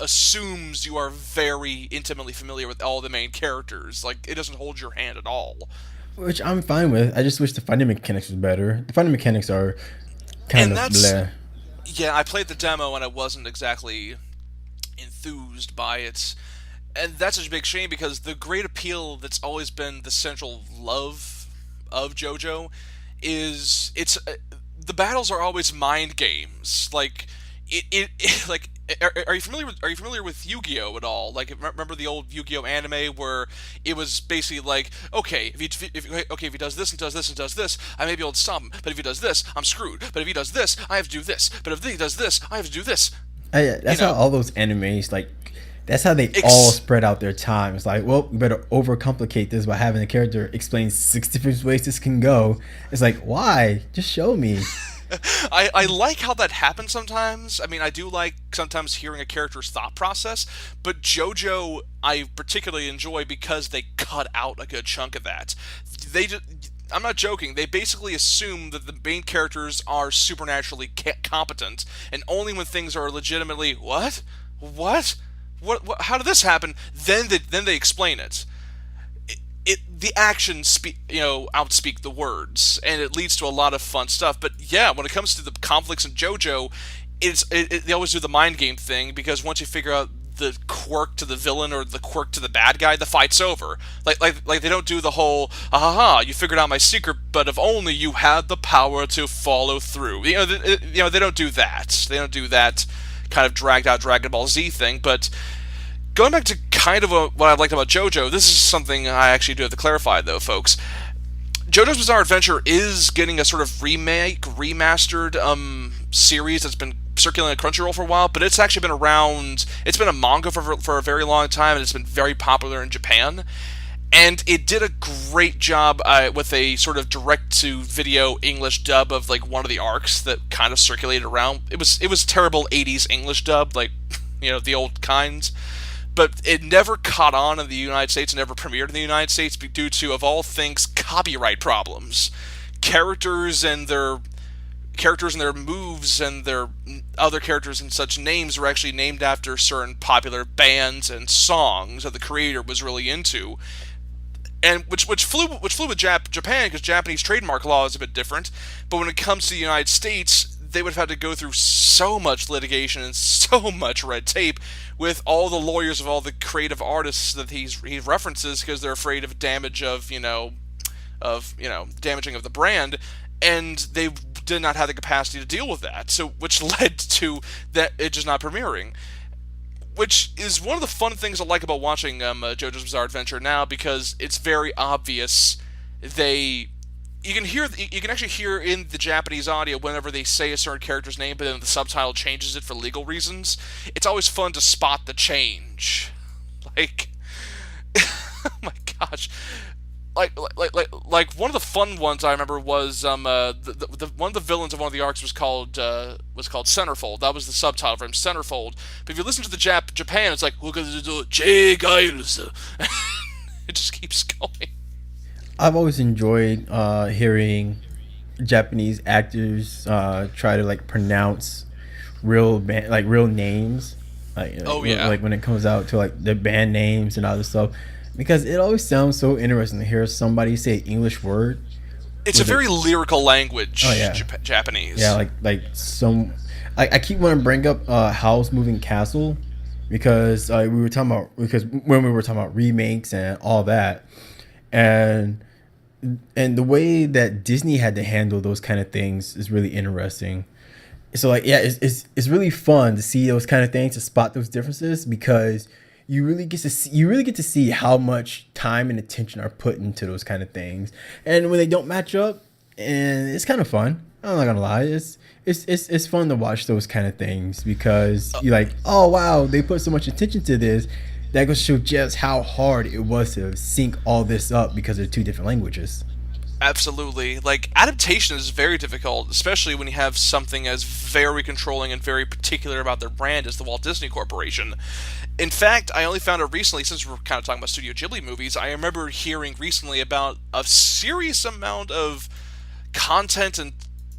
assumes you are very intimately familiar with all the main characters. It doesn't hold your hand at all. Which I'm fine with. I just wish the fighting mechanics was better. The fighting mechanics are kind of bleh. Yeah, I played the demo and I wasn't exactly enthused by it. And that's such a big shame because the great appeal that's always been the central love of JoJo is the battles are always mind games. Are you familiar with Yu-Gi-Oh at all? Remember the old Yu-Gi-Oh anime where it was basically okay, if he does this and does this and does this, I may be able to stop him. But if he does this, I'm screwed. But if he does this, I have to do this. But if he does this, I have to do this. Yeah, that's how all those animes that's how they all spread out their time. It's well, we better overcomplicate this by having the character explain 6 different ways this can go. It's why? Just show me. I like how that happens sometimes. I mean, I do like sometimes hearing a character's thought process, but JoJo I particularly enjoy because they cut out a good chunk of that. I'm not joking. They basically assume that the main characters are supernaturally competent, and only when things are legitimately what, how did this happen? Then they explain it. The actions outspeak the words, and it leads to a lot of fun stuff. But yeah, when it comes to the conflicts in JoJo, they always do the mind game thing because once you figure out the quirk to the villain or the quirk to the bad guy, the fight's over. Like they don't do the whole you figured out my secret, but if only you had the power to follow through. They don't do that. They don't do that kind of dragged out Dragon Ball Z thing. But going back to kind of what I liked about JoJo, this is something I actually do have to clarify though, folks. JoJo's Bizarre Adventure is getting a sort of remastered series that's been circulating on Crunchyroll for a while, but it's actually been around. It's been a manga for a very long time, and it's been very popular in Japan. And it did a great job with a sort of direct-to-video English dub of one of the arcs that kind of circulated around. It was terrible 80s English dub, the old kinds. But it never caught on in the United States, and never premiered in the United States due to, of all things, copyright problems. Characters and their moves and their other characters and such names were actually named after certain popular bands and songs that the creator was really into, and which flew with Japan because Japanese trademark law is a bit different. But when it comes to the United States, they would have had to go through so much litigation and so much red tape with all the lawyers of all the creative artists that he references because they're afraid of damage of damaging of the brand, and they did not have the capacity to deal with that. So, which led to that it just not premiering. Which is one of the fun things I like about watching JoJo's Bizarre Adventure now, because it's very obvious. You can actually hear in the Japanese audio whenever they say a certain character's name, but then the subtitle changes it for legal reasons. It's always fun to spot the change. Like, oh my gosh. Like one of the fun ones I remember was one of the villains of one of the arcs was called Centerfold. That was the subtitle for him, Centerfold. But if you listen to the Japan, it's like it just keeps going. I've always enjoyed hearing Japanese actors try to like pronounce real names. Like when it comes out to like the band names and all this stuff. Because it always sounds so interesting to hear somebody say an English word. It's a very lyrical language, oh, yeah. Japanese. Yeah, I keep wanting to bring up Howl's Moving Castle because when we were talking about remakes and all that, and the way that Disney had to handle those kind of things is really interesting. So it's really fun to see those kind of things, to spot those differences, because you really get to see how much time and attention are put into those kind of things, and when they don't match up, and it's kind of fun. I'm not gonna lie, it's fun to watch those kind of things, because you're like, oh wow, they put so much attention to this. That goes to show just how hard it was to sync all this up because they're two different languages. Absolutely. Like, adaptation is very difficult, especially when you have something as very controlling and very particular about their brand as the Walt Disney Corporation. In fact, I only found out recently, since we're kind of talking about Studio Ghibli movies, I remember hearing recently about a serious amount of content and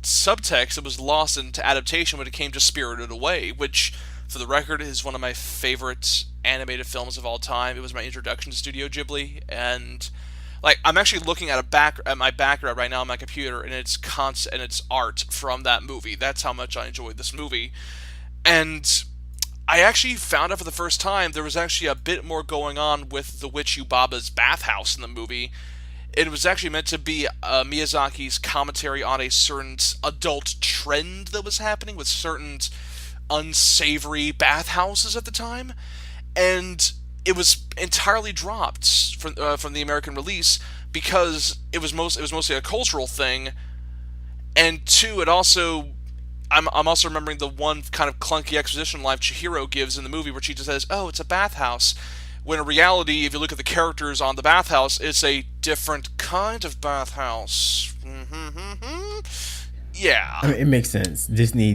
subtext that was lost into adaptation when it came to Spirited Away, which, for the record, is one of my favorite animated films of all time. It was my introduction to Studio Ghibli, and like, I'm actually looking at my background right now on my computer, and it's art from that movie. That's how much I enjoyed this movie. And I actually found out for the first time there was actually a bit more going on with the witch Yubaba's bathhouse in the movie. It was actually meant to be Miyazaki's commentary on a certain adult trend that was happening with certain unsavory bathhouses at the time, and it was entirely dropped from the American release because it was mostly a cultural thing, and two, it also, I'm also remembering the one kind of clunky exposition line Chihiro gives in the movie where she just says, "Oh, it's a bathhouse," when in reality, if you look at the characters on the bathhouse, it's a different kind of bathhouse. Yeah. I mean, it makes sense. Disney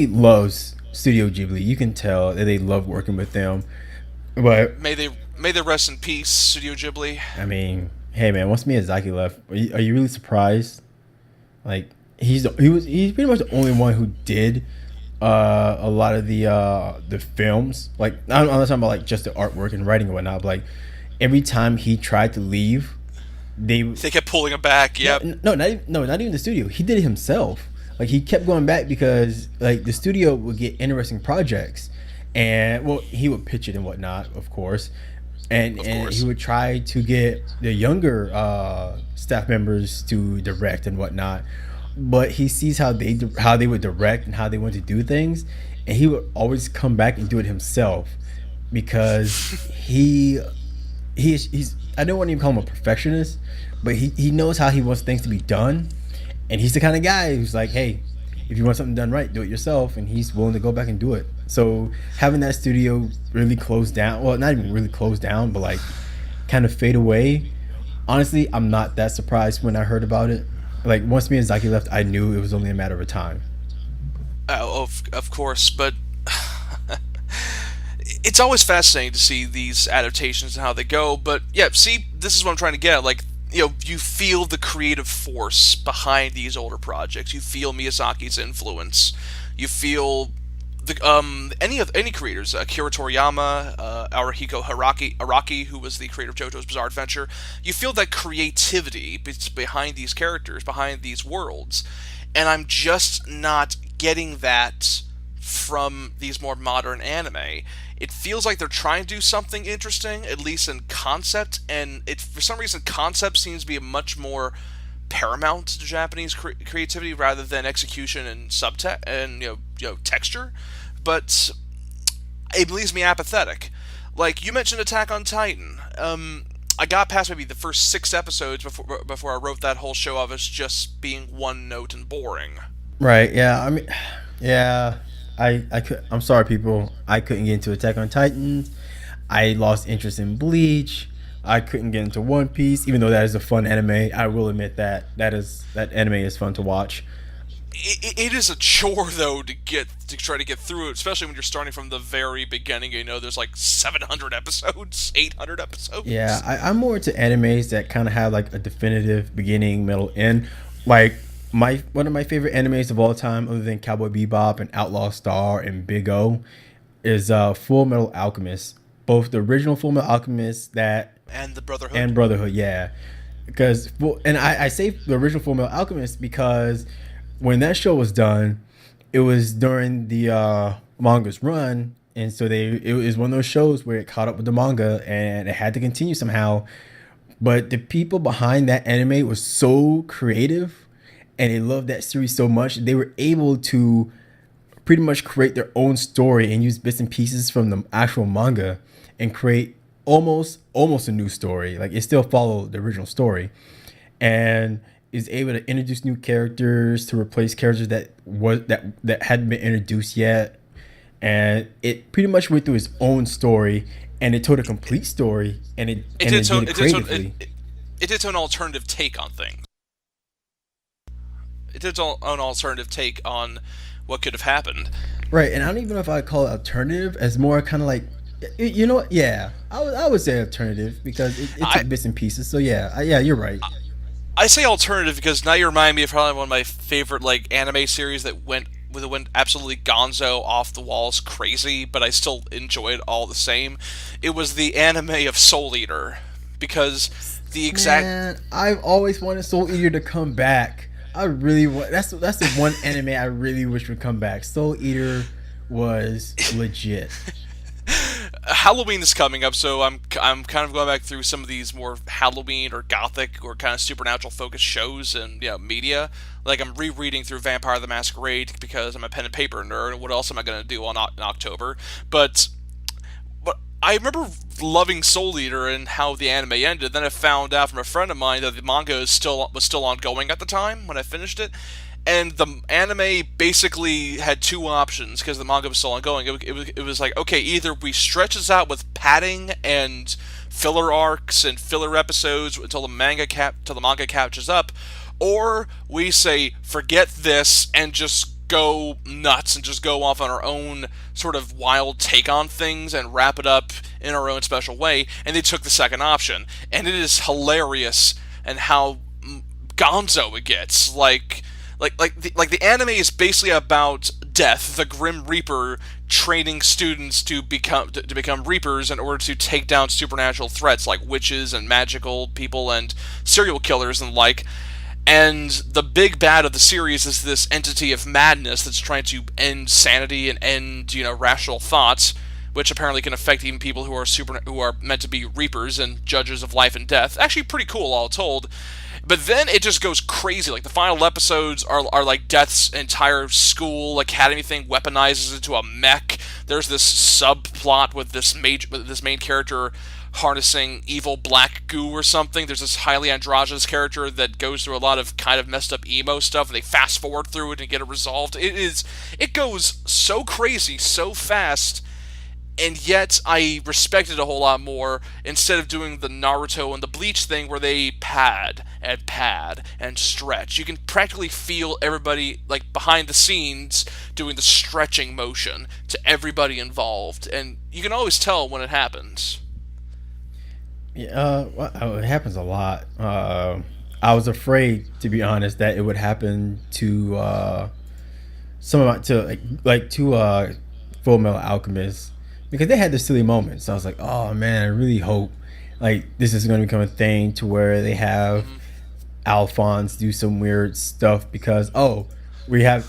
loves Studio Ghibli. You can tell that they love working with them. But may they rest in peace, Studio Ghibli. I mean, hey man, once Miyazaki left, are you really surprised? Like, he's pretty much the only one who did a lot of the films. Like, I'm not talking about like just the artwork and writing and whatnot, but like every time he tried to leave, they kept pulling him back. Yep. Not even the studio. He did it himself. Like, he kept going back because like the studio would get interesting projects, and well, he would pitch it and whatnot, of course, and he would try to get the younger staff members to direct and whatnot. But he sees how they would direct and how they want to do things, and he would always come back and do it himself because he's I don't want to even call him a perfectionist, but he knows how he wants things to be done, and he's the kind of guy who's like, hey, if you want something done right, do it yourself, and he's willing to go back and do it. So having that studio really closed down, well, not even really closed down, but like kind of fade away, honestly, I'm not that surprised when I heard about it. Like, once Miyazaki left, I knew it was only a matter of time. Of course, but it's always fascinating to see these adaptations and how they go. But yeah, see, this is what I'm trying to get at. Like, you feel the creative force behind these older projects. You feel Miyazaki's influence. You feel the any creators, Akira Toriyama, Arahiko Araki, who was the creator of JoJo's Bizarre Adventure. You feel that creativity behind these characters, behind these worlds, and I'm just not getting that from these more modern anime. It feels like they're trying to do something interesting, at least in concept, and it for some reason concept seems to be a much more paramount to Japanese creativity rather than execution and subtext and texture. But it leaves me apathetic. Like you mentioned, Attack on Titan. I got past maybe the first 6 episodes before I wrote that whole show of as just being one note and boring. Right. Yeah. I mean, yeah. I'm sorry, people. I couldn't get into Attack on Titan. I lost interest in Bleach. I couldn't get into One Piece, even though that is a fun anime. I will admit that anime is fun to watch. It is a chore though to try to get through it, especially when you're starting from the very beginning. There's like 700 episodes, 800 episodes. Yeah, I'm more into animes that kind of have like a definitive beginning, middle, end. Like one of my favorite animes of all time, other than Cowboy Bebop and Outlaw Star and Big O, is Full Metal Alchemist. Both the original Full Metal Alchemist and the Brotherhood. And Brotherhood, yeah. Because I say the original Full Metal Alchemist because when that show was done, it was during the manga's run, and so it was one of those shows where it caught up with the manga and it had to continue somehow. But the people behind that anime was so creative, and they loved that series so much, they were able to pretty much create their own story and use bits and pieces from the actual manga and create almost a new story. Like it still followed the original story, and is able to introduce new characters to replace characters that hadn't been introduced yet, and it pretty much went through its own story, and it told a complete story, and it did it creatively. It did its own alternative take on things. It did its own alternative take on what could have happened. Right, and I don't even know if I'd call it alternative, as more kind of like, you know what? Yeah, I would say alternative because it took bits and pieces. So yeah, you're right. I say alternative because now you remind me of probably one of my favorite anime series that went absolutely gonzo, off the walls, crazy, but I still enjoy it all the same. It was the anime of Soul Eater, because the exact. Man, I've always wanted Soul Eater to come back. I really want. That's the one anime I really wish would come back. Soul Eater was legit. Halloween is coming up, so I'm kind of going back through some of these more Halloween or gothic or kind of supernatural focused shows and media. Like I'm rereading through Vampire the Masquerade because I'm a pen and paper nerd, and what else am I going to do in October? But I remember loving Soul Eater and how the anime ended. Then I found out from a friend of mine that the manga was still ongoing at the time when I finished it. And the anime basically had two options because the manga was still ongoing. It was like, okay, either we stretch this out with padding and filler arcs and filler episodes until the manga catches up, or we say forget this and just go nuts and just go off on our own sort of wild take on things and wrap it up in our own special way. And they took the second option, and it is hilarious and how gonzo it gets. Like the anime is basically about Death, the Grim Reaper, training students to become Reapers in order to take down supernatural threats like witches and magical people and serial killers and like. And the big bad of the series is this entity of madness that's trying to end sanity and end rational thoughts, which apparently can affect even people who are meant to be Reapers and judges of life and death. Actually, pretty cool, all told. But then it just goes crazy. Like the final episodes are like Death's entire school academy thing weaponizes into a mech. There's this subplot with this main character harnessing evil black goo or something. There's this highly androgynous character that goes through a lot of kind of messed up emo stuff, and they fast forward through it and get it resolved. It goes so crazy, so fast. And yet, I respect it a whole lot more instead of doing the Naruto and the Bleach thing where they pad and stretch. You can practically feel everybody, like, behind the scenes doing the stretching motion to everybody involved. And you can always tell when it happens. Yeah, it happens a lot. I was afraid, to be honest, that it would happen to Full Metal Alchemist. Because they had the silly moments. So I was like, oh man, I really hope like this is going to become a thing to where they have Alphonse do some weird stuff because we have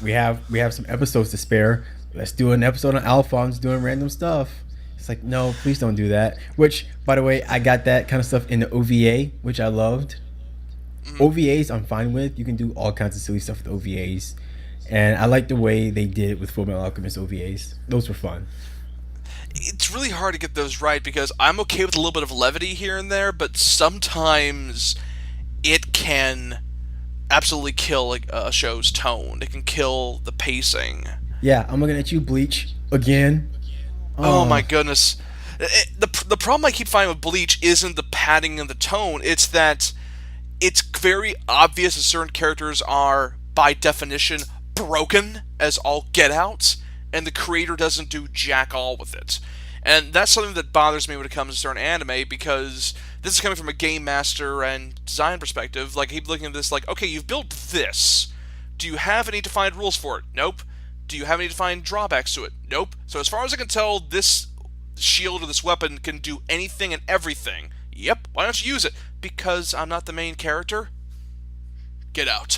some episodes to spare. Let's do an episode on Alphonse doing random stuff. It's like, no, please don't do that. Which, by the way, I got that kind of stuff in the OVA, which I loved. OVAs I'm fine with. You can do all kinds of silly stuff with OVAs. And I like the way they did it with Full Metal Alchemist OVAs. Those were fun. It's really hard to get those right because I'm okay with a little bit of levity here and there, but sometimes it can absolutely kill like, a show's tone. It can kill the pacing. Yeah, I'm looking at you, Bleach, again. Oh my goodness. The problem I keep finding with Bleach isn't the padding and the tone, it's that it's very obvious that certain characters are, by definition, broken as all get out, and the creator doesn't do jack all with it. And that's something that bothers me when it comes to certain anime, because this is coming from a game master and design perspective. Like, he'd be looking at this like, okay, you've built this. Do you have any defined rules for it? Nope. Do you have any defined drawbacks to it? Nope. So as far as I can tell, this shield or this weapon can do anything and everything. Yep. Why don't you use it? Because I'm not the main character? Get out.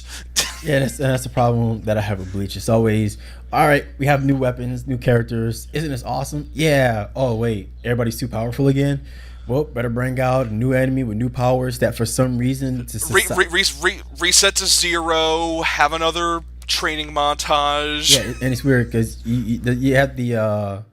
Yeah, that's the problem that I have with Bleach. It's always, all right, we have new weapons, new characters. Isn't this awesome? Yeah. Oh, wait, everybody's too powerful again? Well, better bring out a new enemy with new powers that for some reason... Reset to 0, have another training montage. Yeah, and it's weird because you have the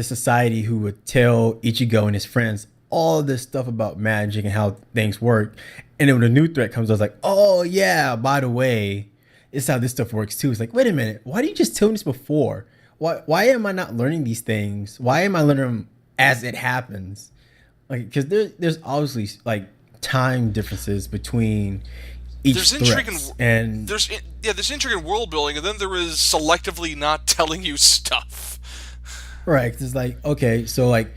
society who would tell Ichigo and his friends all this stuff about magic and how things work. And then when a new threat comes, I was like, oh yeah, by the way, this is how this stuff works too. It's like, wait a minute, why didn't you just tell me this before? Why am I not learning these things? Why am I learning them as it happens? Like, because there's obviously like time differences between each threat, and there's intrigue in world building, and then there is selectively not telling you stuff. Right, 'cause it's like, okay, so like,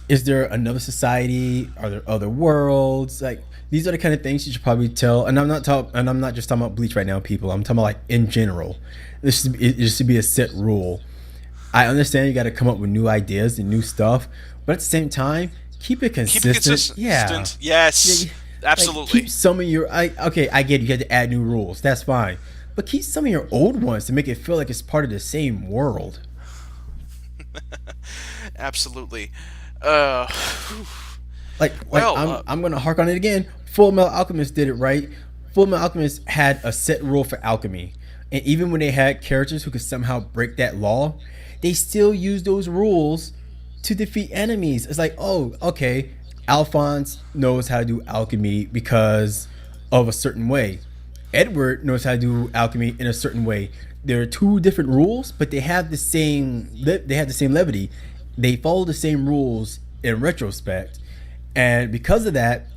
is there another society? Are there other worlds? Like, these are the kind of things you should probably tell. And I'm not just talking about Bleach right now, people. I'm talking about like in general. It should be a set rule. I understand you got to come up with new ideas and new stuff, but at the same time, keep it consistent. Yeah. Yes. Yeah, absolutely. Like, keep some of your. I get you had to add new rules. That's fine, but keep some of your old ones to make it feel like it's part of the same world. Absolutely. I'm gonna hark on it again. Full Metal Alchemist did it right. Full Metal Alchemist had a set rule for alchemy, and even when they had characters who could somehow break that law, they still used those rules to defeat enemies. It's like, oh, okay, Alphonse knows how to do alchemy because of a certain way. Edward knows how to do alchemy in a certain way. There are two different rules, but they have the same. They have the same levity. They follow the same rules in retrospect, and because of that,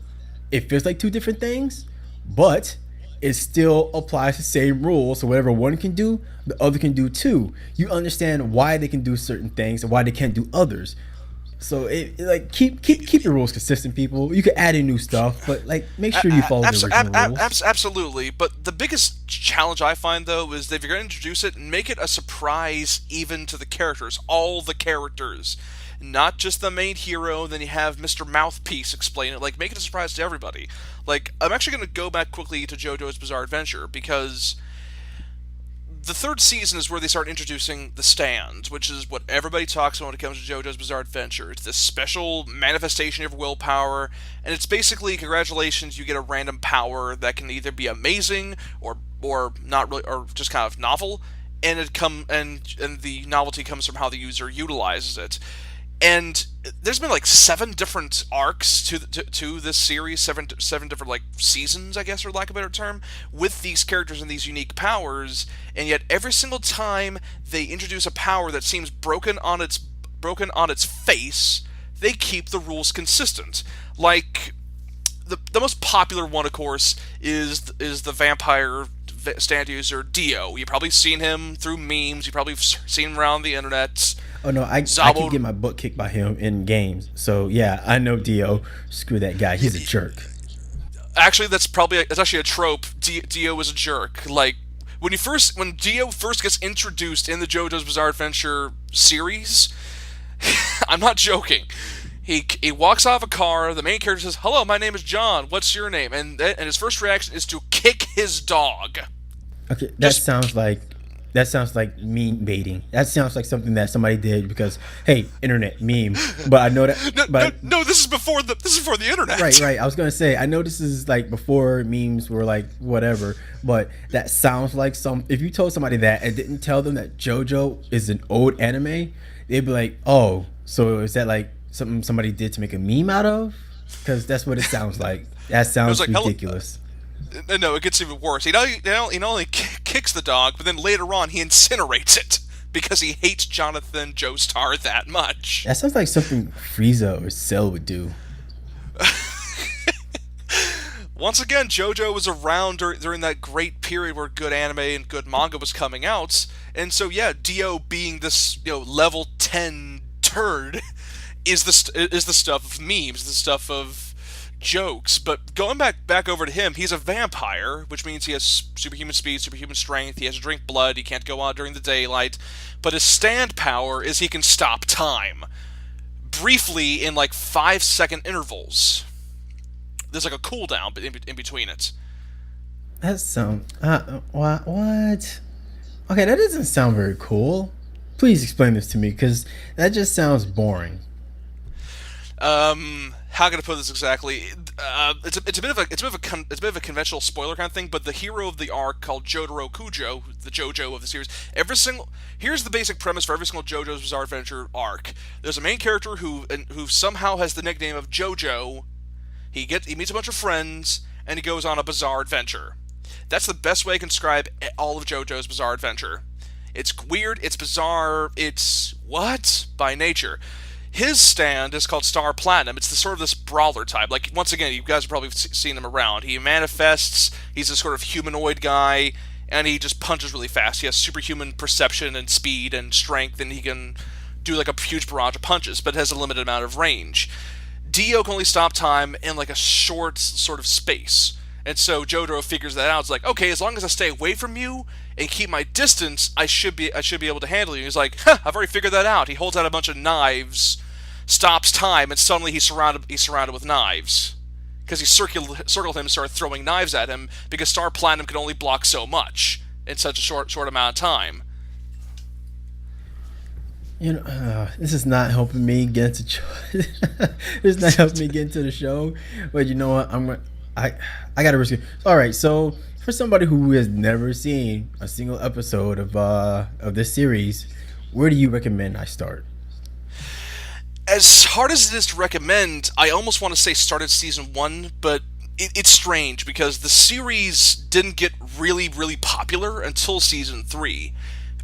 it feels like two different things, but it still applies the same rules. So whatever one can do, the other can do too. You understand why they can do certain things and why they can't do others. So it like keep your rules consistent, people. You can add in new stuff, but like make sure you follow the original rules. Absolutely. But the biggest challenge I find though is that if you're going to introduce it, make it a surprise even to the characters, all the characters, not just the main hero. Then you have Mr. Mouthpiece explain it. Like, make it a surprise to everybody. Like, I'm actually going to go back quickly to JoJo's Bizarre Adventure because the third season is where they start introducing the stands, which is what everybody talks about when it comes to JoJo's Bizarre Adventure. It's this special manifestation of willpower, and it's basically, congratulations, you get a random power that can either be amazing or not really, or just kind of novel, and the novelty comes from how the user utilizes it. And there's been like 7 different arcs to this series, seven different like seasons, I guess, for lack of a better term, with these characters and these unique powers. And yet every single time they introduce a power that seems broken on its face, they keep the rules consistent. Like the most popular one, of course, is the vampire stand user Dio. You've probably seen him through memes. You've probably seen him around the internet. Oh no, I can get my butt kicked by him in games. So yeah, I know Dio. Screw that guy. He's a jerk. Actually, that's actually a trope. Dio is a jerk. Like when Dio first gets introduced in the JoJo's Bizarre Adventure series, I'm not joking. He walks off a car. The main character says, "Hello, my name is John. What's your name?" And his first reaction is to kick his dog. Okay, Just that sounds like meme baiting. That sounds like something that somebody did because hey, internet meme. But I know that, no, no, but no. This is before the internet. right. I was gonna say I know this is like before memes were like whatever, but that sounds like some. If you told somebody that and didn't tell them that JoJo is an old anime, they'd be like, oh, so is that like something somebody did to make a meme out of? Because that's what it sounds like. That It was sounds like, ridiculous. no, it gets even worse. He not only kicks the dog, but then later on he incinerates it because he hates Jonathan Joestar that much. That sounds like something Frieza or Cell would do. Once again, JoJo was around during that great period where good anime and good manga was coming out, and so yeah, Dio being this level 10 turd is the stuff of memes, the stuff of jokes. But going back over to him, he's a vampire, which means he has superhuman speed, superhuman strength. He has to drink blood. He can't go out during the daylight. But his stand power is he can stop time briefly in like 5-second intervals. There's like a cooldown in between it. That sounds what? Okay, that doesn't sound very cool. Please explain this to me because that just sounds boring. How can I put this exactly? It's a bit of a conventional spoiler kind of thing. But the hero of the arc, called Jotaro Kujo, the JoJo of the series, here's the basic premise for every single JoJo's Bizarre Adventure arc. There's a main character who somehow has the nickname of JoJo. He meets a bunch of friends and he goes on a bizarre adventure. That's the best way I can describe all of JoJo's Bizarre Adventure. It's weird, it's bizarre, it's what by nature. His stand is called Star Platinum. It's this brawler type. Like, once again, you guys have probably seen him around. He manifests, he's a sort of humanoid guy, and he just punches really fast. He has superhuman perception and speed and strength, and he can do like a huge barrage of punches, but has a limited amount of range. Dio can only stop time in like a short sort of space. And so Jotaro figures that out. It's like, okay, as long as I stay away from you and keep my distance, I should be able to handle you. He's like, I've already figured that out. He holds out a bunch of knives, stops time, and suddenly he's surrounded with knives. Because he circled him and started throwing knives at him because Star Platinum can only block so much in such a short amount of time. This is not helping me get into this is not helping me get into the show. But you know what? I gotta risk it. All right, so for somebody who has never seen a single episode of this series, where do you recommend I start? As hard as it is to recommend, I almost want to say start at season 1, but it's strange because the series didn't get really, really popular until season 3.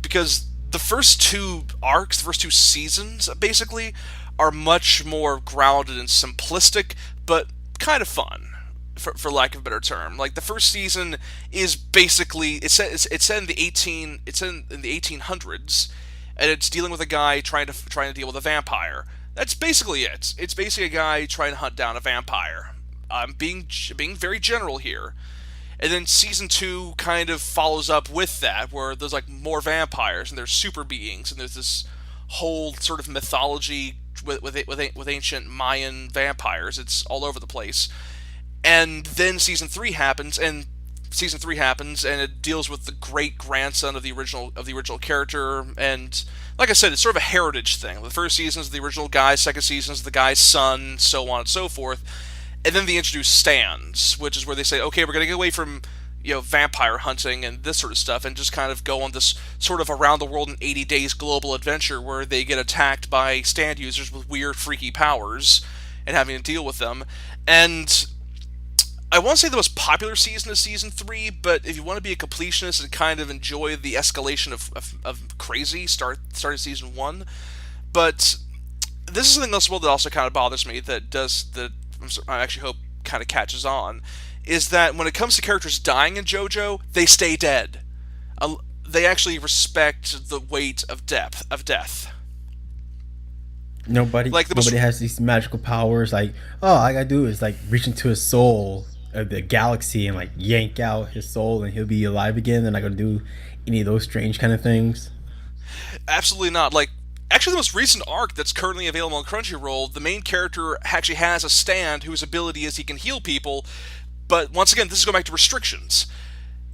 Because the first two arcs, the first two seasons, basically, are much more grounded and simplistic, but kind of fun, for lack of a better term. Like, the first season is basically it's set in the 1800s, and it's dealing with a guy trying to deal with a vampire. That's basically it. It's basically a guy trying to hunt down a vampire. I'm being very general here. And then season 2 kind of follows up with that, where there's like more vampires and there's super beings and there's this whole sort of mythology with ancient Mayan vampires. It's all over the place. And then season 3 happens, and it deals with the great grandson of the original character. And like I said, it's sort of a heritage thing. The first season is the original guy, second season is the guy's son, so on and so forth. And then they introduce stands, which is where they say, okay, we're going to get away from vampire hunting and this sort of stuff and just kind of go on this sort of around the world in 80 days global adventure where they get attacked by stand users with weird, freaky powers and having to deal with them. And I won't say the most popular season is season 3, but if you want to be a completionist and kind of enjoy the escalation of crazy, start at season 1. But this is something else that also kind of bothers me I actually hope kind of catches on, is that when it comes to characters dying in JoJo, they stay dead. They actually respect the weight of death. Nobody has these magical powers. Like, all I gotta do is like reach into his soul of the galaxy and like yank out his soul, and he'll be alive again. They're not gonna do any of those strange kind of things. Absolutely not. Like, actually, the most recent arc that's currently available on Crunchyroll, the main character actually has a stand whose ability is he can heal people, but once again, this is going back to restrictions.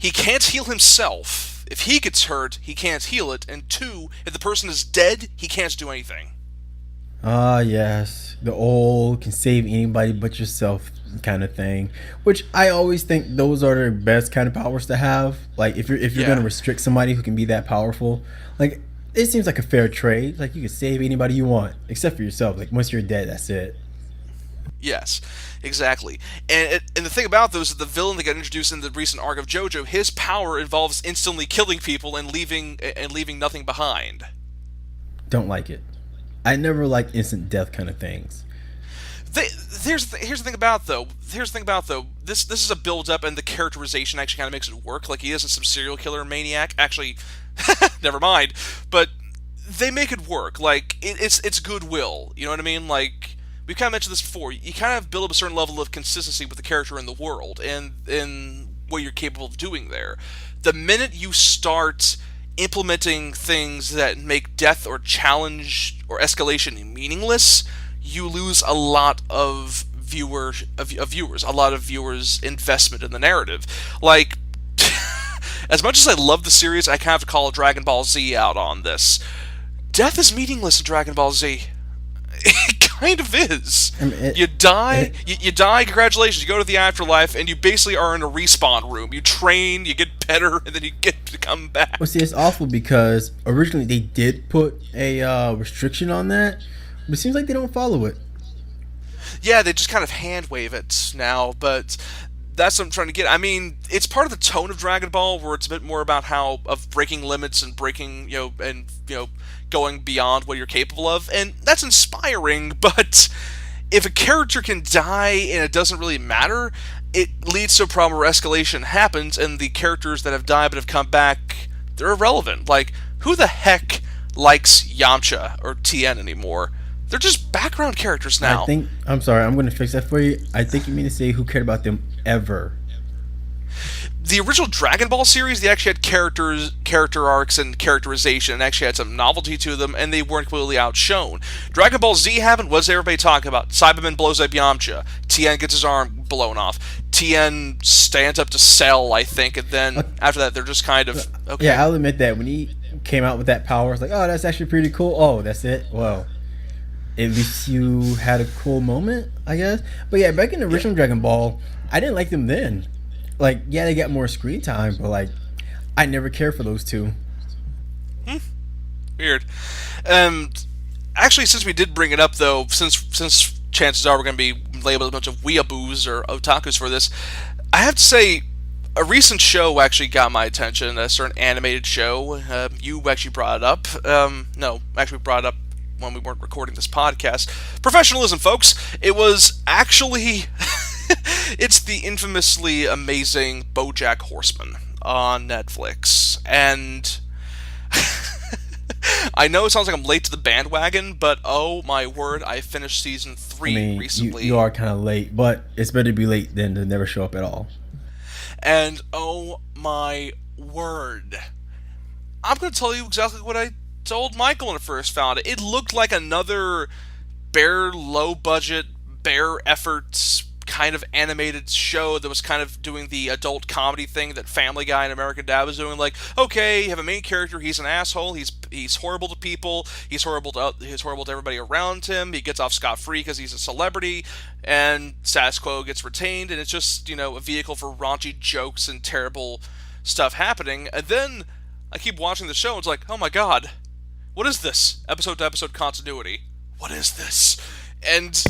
he can't heal himself. If he gets hurt, he can't heal it. And 2, if the person is dead, he can't do anything. Ah, yes. The old can save anybody but yourself kind of thing. Which I always think those are the best kind of powers to have. Like if you're gonna restrict somebody who can be that powerful, like it seems like a fair trade. Like you can save anybody you want, except for yourself. Like once you're dead, that's it. Yes, exactly. And the thing about those is the villain that got introduced in the recent arc of JoJo, his power involves instantly killing people and leaving nothing behind. Don't like it. I never liked instant death kind of things. Here's the thing about though. This is a build up, and the characterization actually kind of makes it work. Like he isn't some serial killer maniac. Actually, never mind. But they make it work. Like it's goodwill. You know what I mean? Like we've kind of mentioned this before. You kind of build up a certain level of consistency with the character in the world and in what you're capable of doing there. The minute you start implementing things that make death or challenge or escalation meaningless, you lose a lot of viewers, a lot of viewers' investment in the narrative. Like, as much as I love the series, I kind of have to call Dragon Ball Z out on this. Death is meaningless in Dragon Ball Z. It kind of is. I mean, you die, you die, congratulations, you go to the afterlife, and you basically are in a respawn room. You train, you get better, and then you get to come back. Well, see, it's awful because originally they did put a restriction on that, but it seems like they don't follow it. Yeah, they just kind of hand wave it now, but that's what I'm trying to get. I mean, it's part of the tone of Dragon Ball, where it's a bit more about of breaking limits and breaking, going beyond what you're capable of, and that's inspiring, but if a character can die and it doesn't really matter, it leads to a problem where escalation happens, and the characters that have died but have come back, they're irrelevant. Like, who the heck likes Yamcha or Tien anymore? They're just background characters now. I'm sorry, I'm going to fix that for you. I think you mean to say who cared about them ever. The original Dragon Ball series, they actually had character arcs and characterization, and actually had some novelty to them, and they weren't completely outshone. Dragon Ball Z haven't. What's everybody talking about? Cyberman blows up Yamcha. Tien gets his arm blown off. Tien stands up to Cell, I think, and then after that, they're just kind of okay. Yeah, I'll admit that when he came out with that power, it's like, oh, that's actually pretty cool. Oh, that's it. Well, at least you had a cool moment, I guess. But yeah, back in the original Dragon Ball, I didn't like them then. Like, yeah, they got more screen time, but like, I never cared for those two. Weird. Actually, since we did bring it up, though, since chances are we're going to be labeled a bunch of weeaboos or otakus for this, I have to say, a recent show actually got my attention, a certain animated show. You actually brought it up. No, actually brought it up when we weren't recording this podcast. Professionalism, folks. It was actually... It's the infamously amazing Bojack Horseman on Netflix, and I know it sounds like I'm late to the bandwagon, but oh my word, I finished season 3 recently. You are kind of late, but it's better to be late than to never show up at all. And oh my word, I'm going to tell you exactly what I told Michael when I first found it. It looked like another bare, low-budget, bare efforts kind of animated show that was kind of doing the adult comedy thing that Family Guy and American Dad was doing. Like, okay, you have a main character, he's an asshole, he's horrible to people, he's horrible to everybody around him, he gets off scot-free because he's a celebrity, and status quo gets retained, and it's just, a vehicle for raunchy jokes and terrible stuff happening. And then I keep watching the show, and it's like, oh my god, what is this? Episode-to-episode continuity. What is this? And...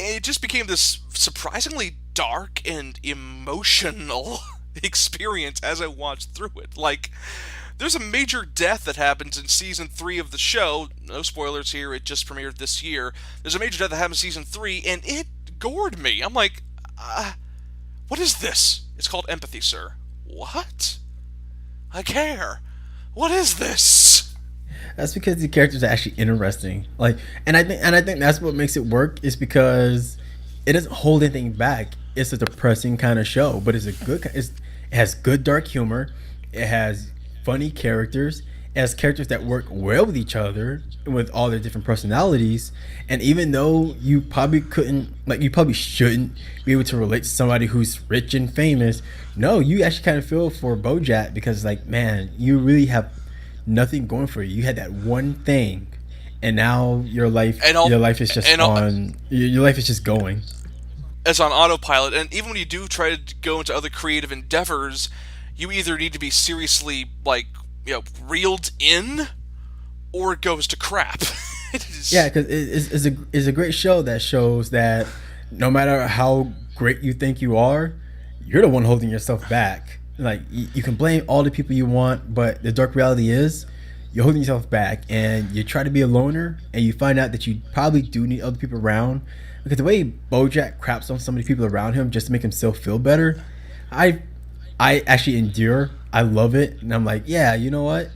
it just became this surprisingly dark and emotional experience as I watched through it. Like, there's a major death that happens in Season 3 of the show. No spoilers here, it just premiered this year. There's a major death that happens in Season 3, and it gored me. I'm like, what is this? It's called empathy, sir. What? I care. What is this? That's because the characters are actually interesting. Like, and I think that's what makes it work, is because it doesn't hold anything back. It's a depressing kind of show, but it has good dark humor. It has funny characters, as characters that work well with each other with all their different personalities. And even though you probably couldn't, like, you probably shouldn't be able to relate to somebody who's rich and famous, no, you actually kind of feel for Bojack because, like, man, you really have nothing going for you. You had that one thing, and now your life is just your life is just going. It's on autopilot, and even when you do try to go into other creative endeavors, you either need to be seriously, like, reeled in, or it goes to crap. Yeah, because it's a great show that shows that no matter how great you think you are, you're the one holding yourself back. Like, you can blame all the people you want, but the dark reality is you're holding yourself back, and you try to be a loner, and you find out that you probably do need other people around. Because the way Bojack craps on so many people around him just to make himself feel better, I actually endure. I love it, and I'm like, yeah, you know what?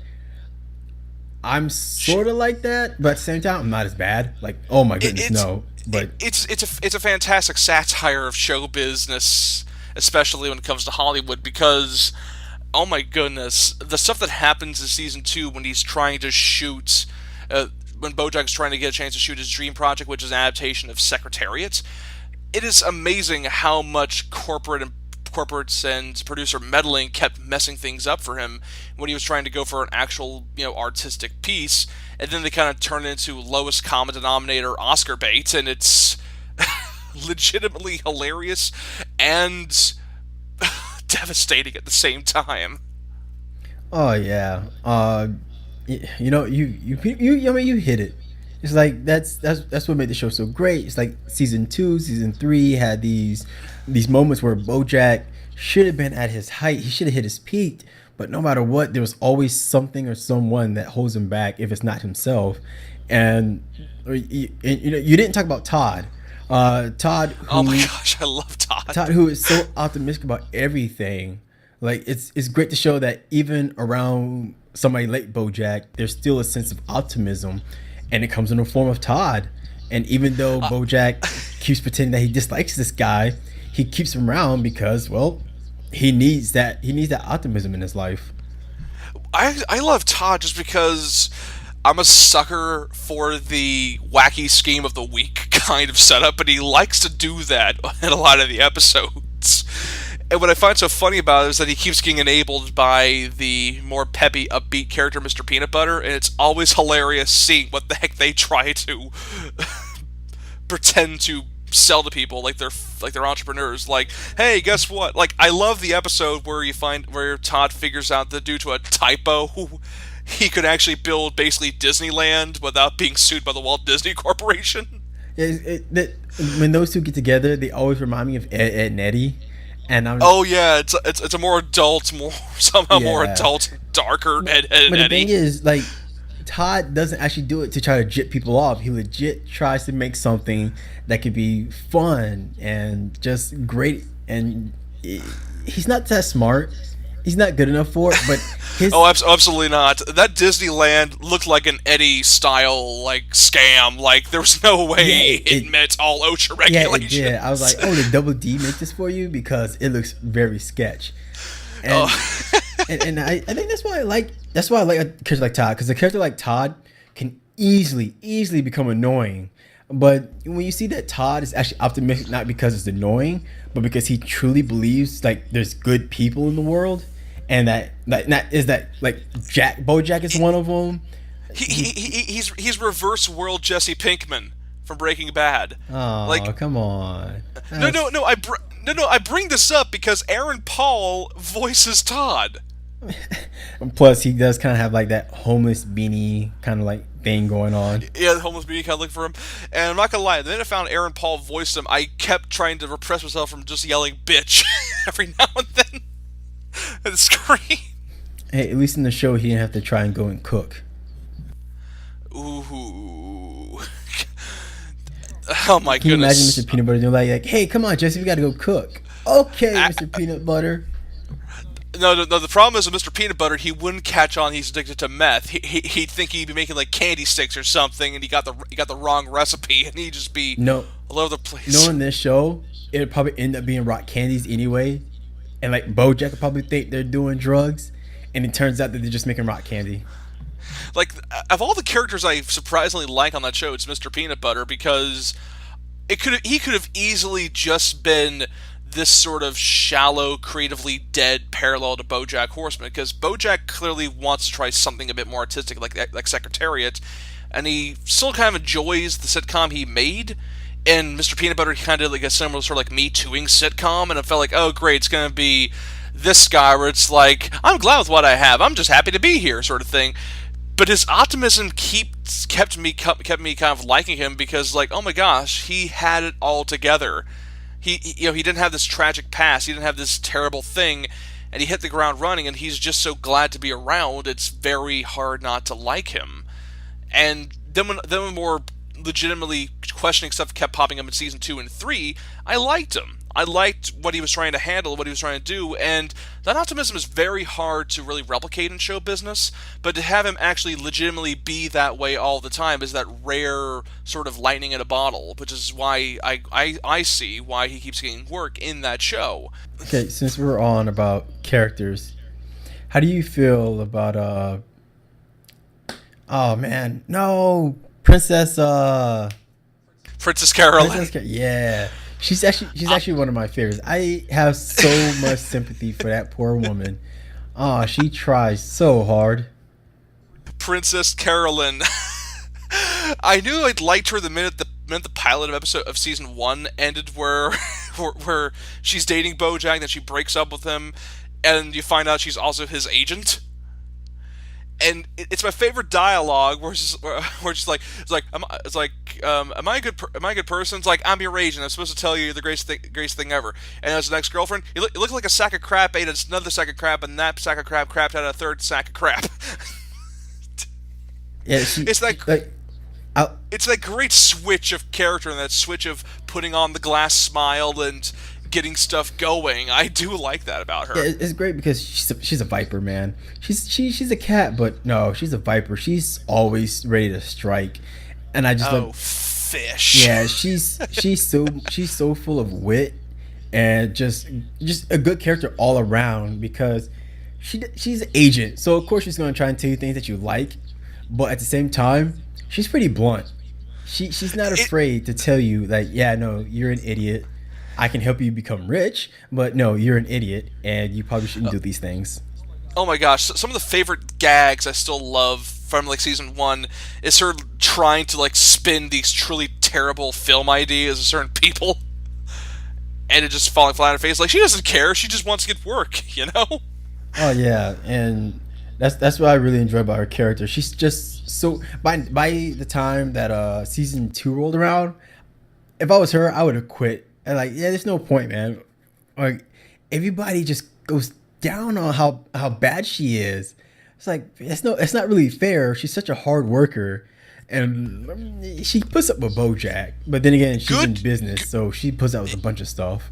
I'm sort of like that, but at the same time, I'm not as bad. Like, oh my goodness, no. But it's a fantastic satire of show business, especially when it comes to Hollywood, because, oh my goodness, the stuff that happens in season 2 when he's trying to shoot, when Bojack's trying to get a chance to shoot his dream project, which is an adaptation of Secretariat, it is amazing how much corporates and producer meddling kept messing things up for him when he was trying to go for an actual, artistic piece, and then they kind of turn it into lowest common denominator Oscar bait, and it's legitimately hilarious and devastating at the same time. oh yeah, you hit it. It's like that's what made the show so great. It's like season 2, season 3 had these moments where Bojack should have been at his height. He should have hit his peak, but no matter what, there was always something or someone that holds him back if it's not himself. And you didn't talk about Todd. Todd. Who, oh my gosh, I love Todd. Todd, who is so optimistic about everything. Like, it's great to show that even around somebody like Bojack, there's still a sense of optimism, and it comes in the form of Todd. And even though Bojack keeps pretending that he dislikes this guy, he keeps him around because, well, he needs that optimism in his life. I love Todd just because I'm a sucker for the wacky scheme of the week kind of setup, and he likes to do that in a lot of the episodes. And what I find so funny about it is that he keeps getting enabled by the more peppy, upbeat character, Mr. Peanut Butter, and it's always hilarious seeing what the heck they try to pretend to sell to people like they're entrepreneurs. Like, hey, guess what? Like, I love the episode where Todd figures out that due to a typo, he could actually build basically Disneyland without being sued by the Walt Disney Corporation. When those two get together, they always remind me of Ed, and Eddie. And it's a more adult, more adult, darker Ed, and but Eddie. The thing is, like, Todd doesn't actually do it to try to jip people off. He legit tries to make something that could be fun and just great. And he's not that smart. He's not good enough for it. But absolutely not. That Disneyland looked like an Eddie style scam. Like, there was no way it met all OSHA regulations. Yeah, it did. I was like, oh, did Double D make this for you? Because it looks very sketch. And, and I think that's why I like a character like Todd, because a character like Todd can easily become annoying. But when you see that Todd is actually optimistic, not because it's annoying, but because he truly believes like there's good people in the world, and that Bojack is one of them. He's reverse world Jesse Pinkman from Breaking Bad. Oh, come on. No. I bring this up because Aaron Paul voices Todd. Plus, he does kind of have like that homeless beanie kind of like thing going on. Yeah, the homeless beanie kind of looking for him. And I'm not gonna lie, the minute I found Aaron Paul voiced him, I kept trying to repress myself from just yelling "bitch" every now and then at the screen. Hey, at least in the show, he didn't have to try and go and cook. Ooh. Oh my goodness. Can you imagine Mr. Peanut Butter doing like, hey, come on, Jesse, we gotta go cook. Okay, Mr. Peanut Butter. No, the problem is with Mr. Peanut Butter, he wouldn't catch on he's addicted to meth. He'd think he'd be making like candy sticks or something, and he got the wrong recipe, and he'd just be all over the place. Knowing this show, it'd probably end up being rock candies anyway, and like Bojack would probably think they're doing drugs, and it turns out that they're just making rock candy. Like, of all the characters I surprisingly like on that show, it's Mr. Peanut Butter, because he could have easily just been this sort of shallow, creatively dead parallel to Bojack Horseman, because Bojack clearly wants to try something a bit more artistic, like Secretariat, and he still kind of enjoys the sitcom he made. And Mr. Peanut Butter kind of like a similar sort of like Me Tooing sitcom, and I felt like, oh great, it's gonna be this guy where it's like, I'm glad with what I have, I'm just happy to be here, sort of thing. But his optimism kept me kind of liking him, because like, oh my gosh, he had it all together. He didn't have this tragic past, he didn't have this terrible thing, and he hit the ground running, and he's just so glad to be around. It's very hard not to like him. And then when more legitimately questioning stuff kept popping up in season 2 and 3, I liked him. I liked what he was trying to handle, what he was trying to do, and that optimism is very hard to really replicate in show business, but to have him actually legitimately be that way all the time is that rare sort of lightning in a bottle, which is why I see why he keeps getting work in that show. Okay, since we're on about characters, how do you feel about oh man, no, Princess Caroline. Yeah. She's actually one of my favorites. I have so much sympathy for that poor woman. Oh, she tries so hard. Princess Carolyn. I knew I'd liked her the minute the pilot of season 1 ended, where where she's dating Bojack, then she breaks up with him, and you find out she's also his agent. And it's my favorite dialogue, where she's like, am I a good person? It's like, I'm your agent. I'm supposed to tell you the greatest thing ever. And as an ex-girlfriend, you look like a sack of crap ate another sack of crap, and that sack of crap crapped out a third sack of crap. Yeah, it's that great switch of character, and that switch of putting on the glass smile and getting stuff going. I do like that about her. Yeah, it's great because she's a viper, man. She's a cat, but no, she's a viper. She's always ready to strike, and I just fish. Yeah, she's so full of wit, and just a good character all around, because she's an agent, so of course she's going to try and tell you things that you like, but at the same time, she's pretty blunt. She's not afraid to tell you that, yeah, no, you're an idiot. I can help you become rich, but no, you're an idiot, and you probably shouldn't do these things. Oh my gosh, some of the favorite gags I still love from like season 1 is her trying to like spin these truly terrible film ideas of certain people, and it just falling flat on her face. Like, she doesn't care, she just wants to get work, you know? Oh yeah, and that's what I really enjoy about her character. She's just so, by the time that season 2 rolled around, if I was her, I would have quit. And like, yeah, there's no point, man. Like, everybody just goes down on how bad she is. It's like, it's not really fair. She's such a hard worker, and she puts up with Bojack. But then again, she's in business, so she puts up with a bunch of stuff.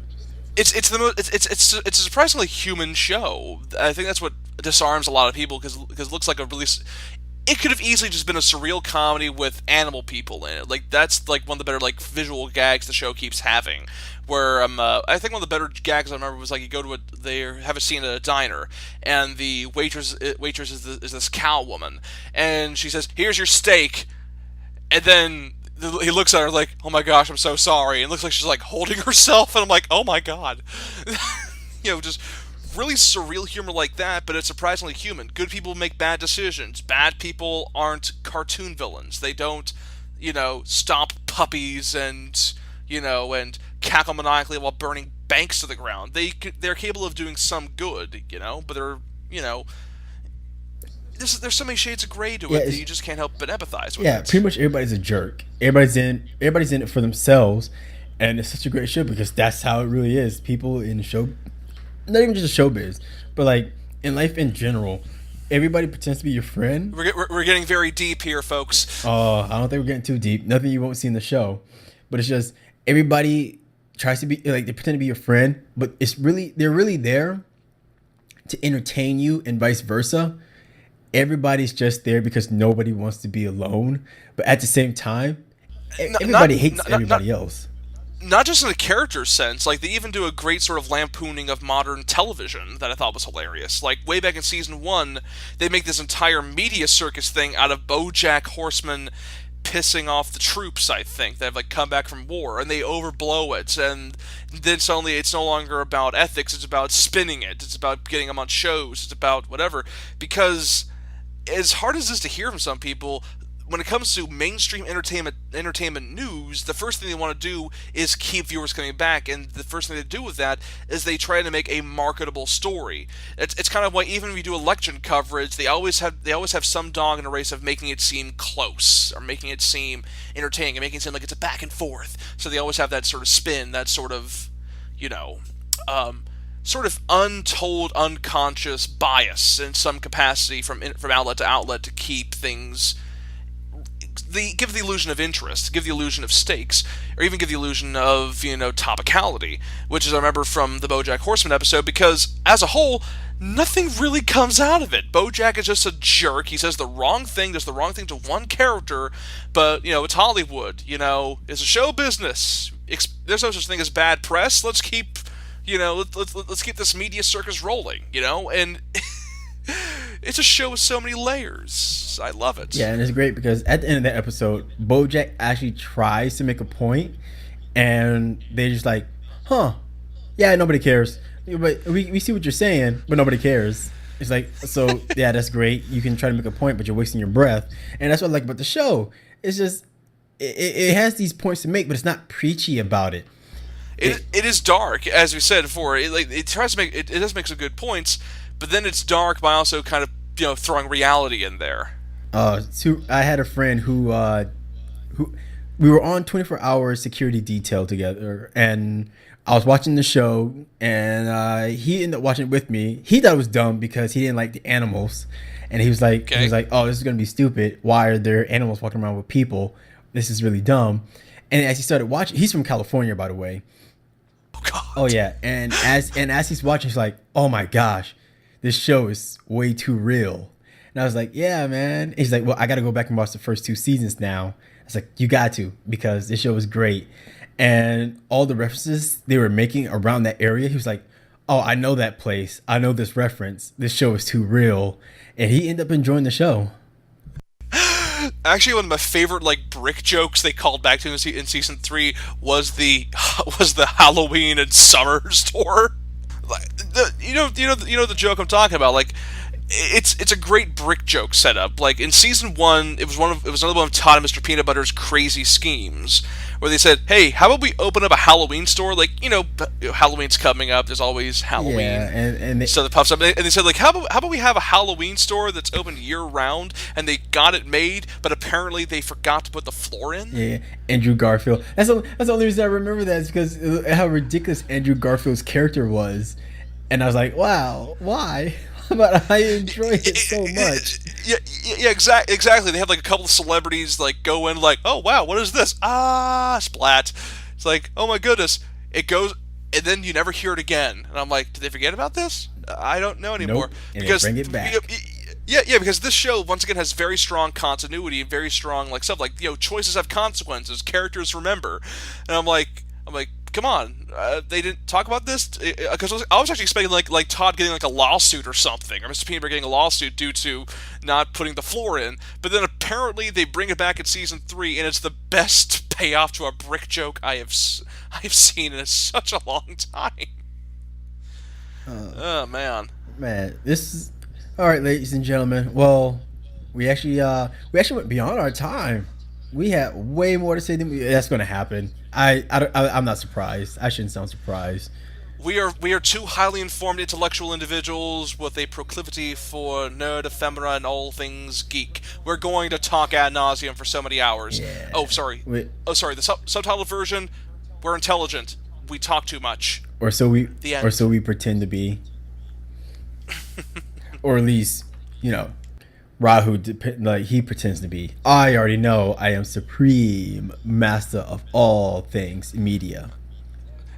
It's a surprisingly human show. I think that's what disarms a lot of people, because it looks like a really. It could have easily just been a surreal comedy with animal people in it. Like, that's like one of the better like visual gags the show keeps having. Where I think one of the better gags I remember was like, you go to they have a scene at a diner, and the waitress is this cow woman, and she says, "Here's your steak," and then he looks at her like, "Oh my gosh, I'm so sorry," and it looks like she's like holding herself, and I'm like, "Oh my god," just really surreal humor like that, but it's surprisingly human. Good people make bad decisions. Bad people aren't cartoon villains. They don't, stomp puppies and cackle maniacally while burning banks to the ground. They're capable of doing some good, but they're, there's so many shades of gray to it that you just can't help but empathize with. Yeah, pretty much everybody's a jerk. Everybody's in it for themselves, and it's such a great show because that's how it really is. People in the show, not even just showbiz, but like in life in general, everybody pretends to be your friend. We're getting very deep here, folks. Oh, I don't think we're getting too deep. Nothing you won't see in the show, but it's just everybody tries to be like, they pretend to be your friend, but they're really there to entertain you, and vice versa. Everybody's just there because nobody wants to be alone, but at the same time, everybody hates everybody else. not just in a character sense, like they even do a great sort of lampooning of modern television that I thought was hilarious. Like way back in season 1, they make this entire media circus thing out of Bojack Horseman pissing off the troops, I think, that have like come back from war, and they overblow it, and then suddenly it's no longer about ethics, it's about spinning it, it's about getting them on shows, it's about whatever. Because as hard as this is to hear from some people, when it comes to mainstream entertainment news, the first thing they want to do is keep viewers coming back, and the first thing they do with that is they try to make a marketable story. It's kind of why even when we do election coverage, they always have some dog in a race of making it seem close or making it seem entertaining and making it seem like it's a back and forth. So they always have that sort of spin, that sort of, sort of untold, unconscious bias in some capacity from outlet to outlet to keep things. Give the illusion of interest, give the illusion of stakes, or even give the illusion of, topicality, which is, I remember from the Bojack Horseman episode, because, as a whole, nothing really comes out of it. Bojack is just a jerk, he says the wrong thing, does the wrong thing to one character, but, it's Hollywood, it's a show business, there's no such thing as bad press, let's keep, let's keep this media circus rolling, and... It's a show with so many layers. I love it. Yeah, and it's great because at the end of that episode, Bojack actually tries to make a point, and they're just like, huh, yeah, nobody cares. But we see what you're saying, but nobody cares. It's like, so, yeah, that's great. You can try to make a point, but you're wasting your breath. And that's what I like about the show. It's just, it has these points to make, but it's not preachy about it. It is dark, as we said before. It tries to make, it does make some good points, but then it's dark by also kind of, throwing reality in there. I had a friend who we were on 24-hour security detail together, and I was watching the show, and he ended up watching it with me. He thought it was dumb because he didn't like the animals, and he was like, "Oh, this is gonna be stupid. Why are there animals walking around with people? This is really dumb." And as he started watching, he's from California, by the way. Oh God. Oh yeah, and as he's watching, he's like, "Oh my gosh, this show is way too real." And I was like, "Yeah, man." And he's like, "Well, I got to go back and watch the first 2 seasons now." I was like, "You got to, because this show is great." And all the references they were making around that area, he was like, "Oh, I know that place. I know this reference. This show is too real." And he ended up enjoying the show. Actually, one of my favorite brick jokes they called back to in season 3 was the Halloween and summer store. You know the joke I'm talking about. It's a great brick joke setup. Like in season 1, it was another one of Todd and Mr. Peanut Butter's crazy schemes, where they said, "Hey, how about we open up a Halloween store? Halloween's coming up. There's always Halloween." Yeah, and so it pops up, and they said, how about we have a Halloween store that's open year round? And they got it made, but apparently they forgot to put the floor in. Yeah, Andrew Garfield. That's the only reason I remember that is because how ridiculous Andrew Garfield's character was, and I was like, "Wow, why?" But I enjoy it so much. Yeah, exactly. They have a couple of celebrities go in "Oh wow, what is this? Ah, splat." It's like, "Oh my goodness." It goes, and then you never hear it again. And I'm like, did they forget about this? I don't know anymore. Nope. And because bring it back. Yeah, because this show once again has very strong continuity and very strong stuff choices have consequences, characters remember, and I'm like, come on, they didn't talk about this, because I was actually expecting like Todd getting a lawsuit or something, or Mr. Peanut Butter getting a lawsuit due to not putting the floor in. But then apparently they bring it back in season 3, and it's the best payoff to a brick joke I have seen in such a long time. Oh man, this is all right, ladies and gentlemen. Well, we actually went beyond our time. We had way more to say than that's going to happen. I'm not surprised. I shouldn't sound surprised. We are two highly informed intellectual individuals with a proclivity for nerd, ephemera, and all things geek. We're going to talk ad nauseum for so many hours. Yeah. Oh, sorry. The subtitled version. We're intelligent. We talk too much. Or so we pretend to be. Or at least, Rahu, he pretends to be. I already know I am supreme master of all things media.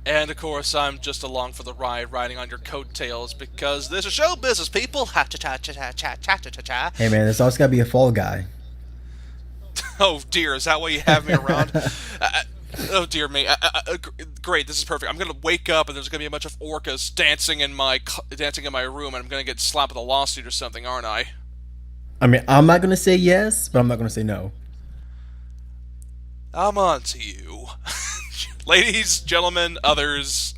And of course, I'm just along for the ride, riding on your coattails, because this is show business, people. Ha cha cha cha cha cha cha cha. Hey man, there's always gotta be a fall guy. Oh dear, is that why you have me around? Oh dear me! Great, this is perfect. I'm gonna wake up and there's gonna be a bunch of orcas dancing in my room, and I'm gonna get slapped with a lawsuit or something, aren't I? I mean, I'm not gonna say yes, but I'm not gonna say no. I'm on to you, ladies, gentlemen, others.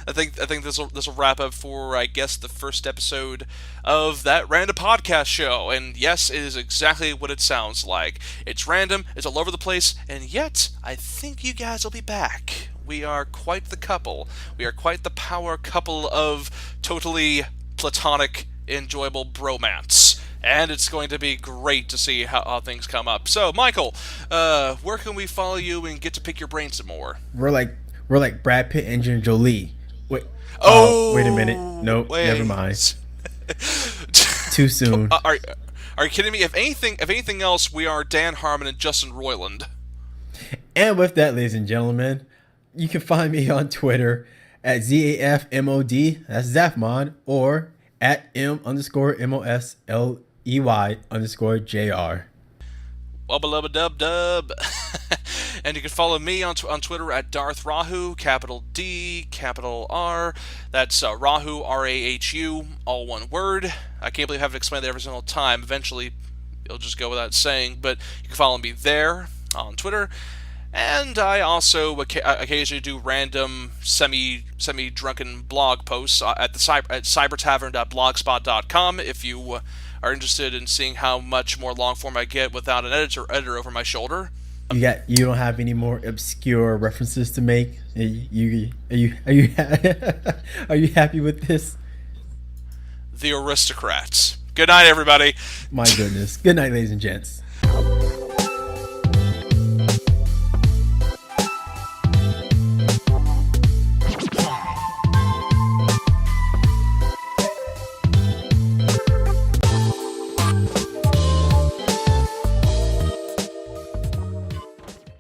I think this will wrap up for, I guess, the first episode of that random podcast show. And yes, it is exactly what it sounds like. It's random, it's all over the place, and yet I think you guys will be back. We are quite the couple. We are quite the power couple of totally platonic, enjoyable bromance. And it's going to be great to see how things come up. So, Michael, where can we follow you and get to pick your brain some more? We're like Brad Pitt and Angelina Jolie. Wait. Wait a minute. Nope. Wait. Never mind. Too soon. Are you kidding me? If anything else, we are Dan Harmon and Justin Roiland. And with that, ladies and gentlemen, you can find me on Twitter at ZAFMOD, that's Zafmod, or at M_MOSLEY_JR. Wubba lubba dub dub. And you can follow me on Twitter at DarthRahu, capital D, capital R. That's Rahu, R-A-H-U, all one word. I can't believe I have to explain that every single time. Eventually, it'll just go without saying. But you can follow me there on Twitter. And I also occasionally do random semi-drunken blog posts at cybertavern.blogspot.com if you are interested in seeing how much more long form I get without an editor over my shoulder. You don't have any more obscure references to make? Are you are you happy with this? The Aristocrats. Good night, everybody. My goodness. Good night, ladies and gents.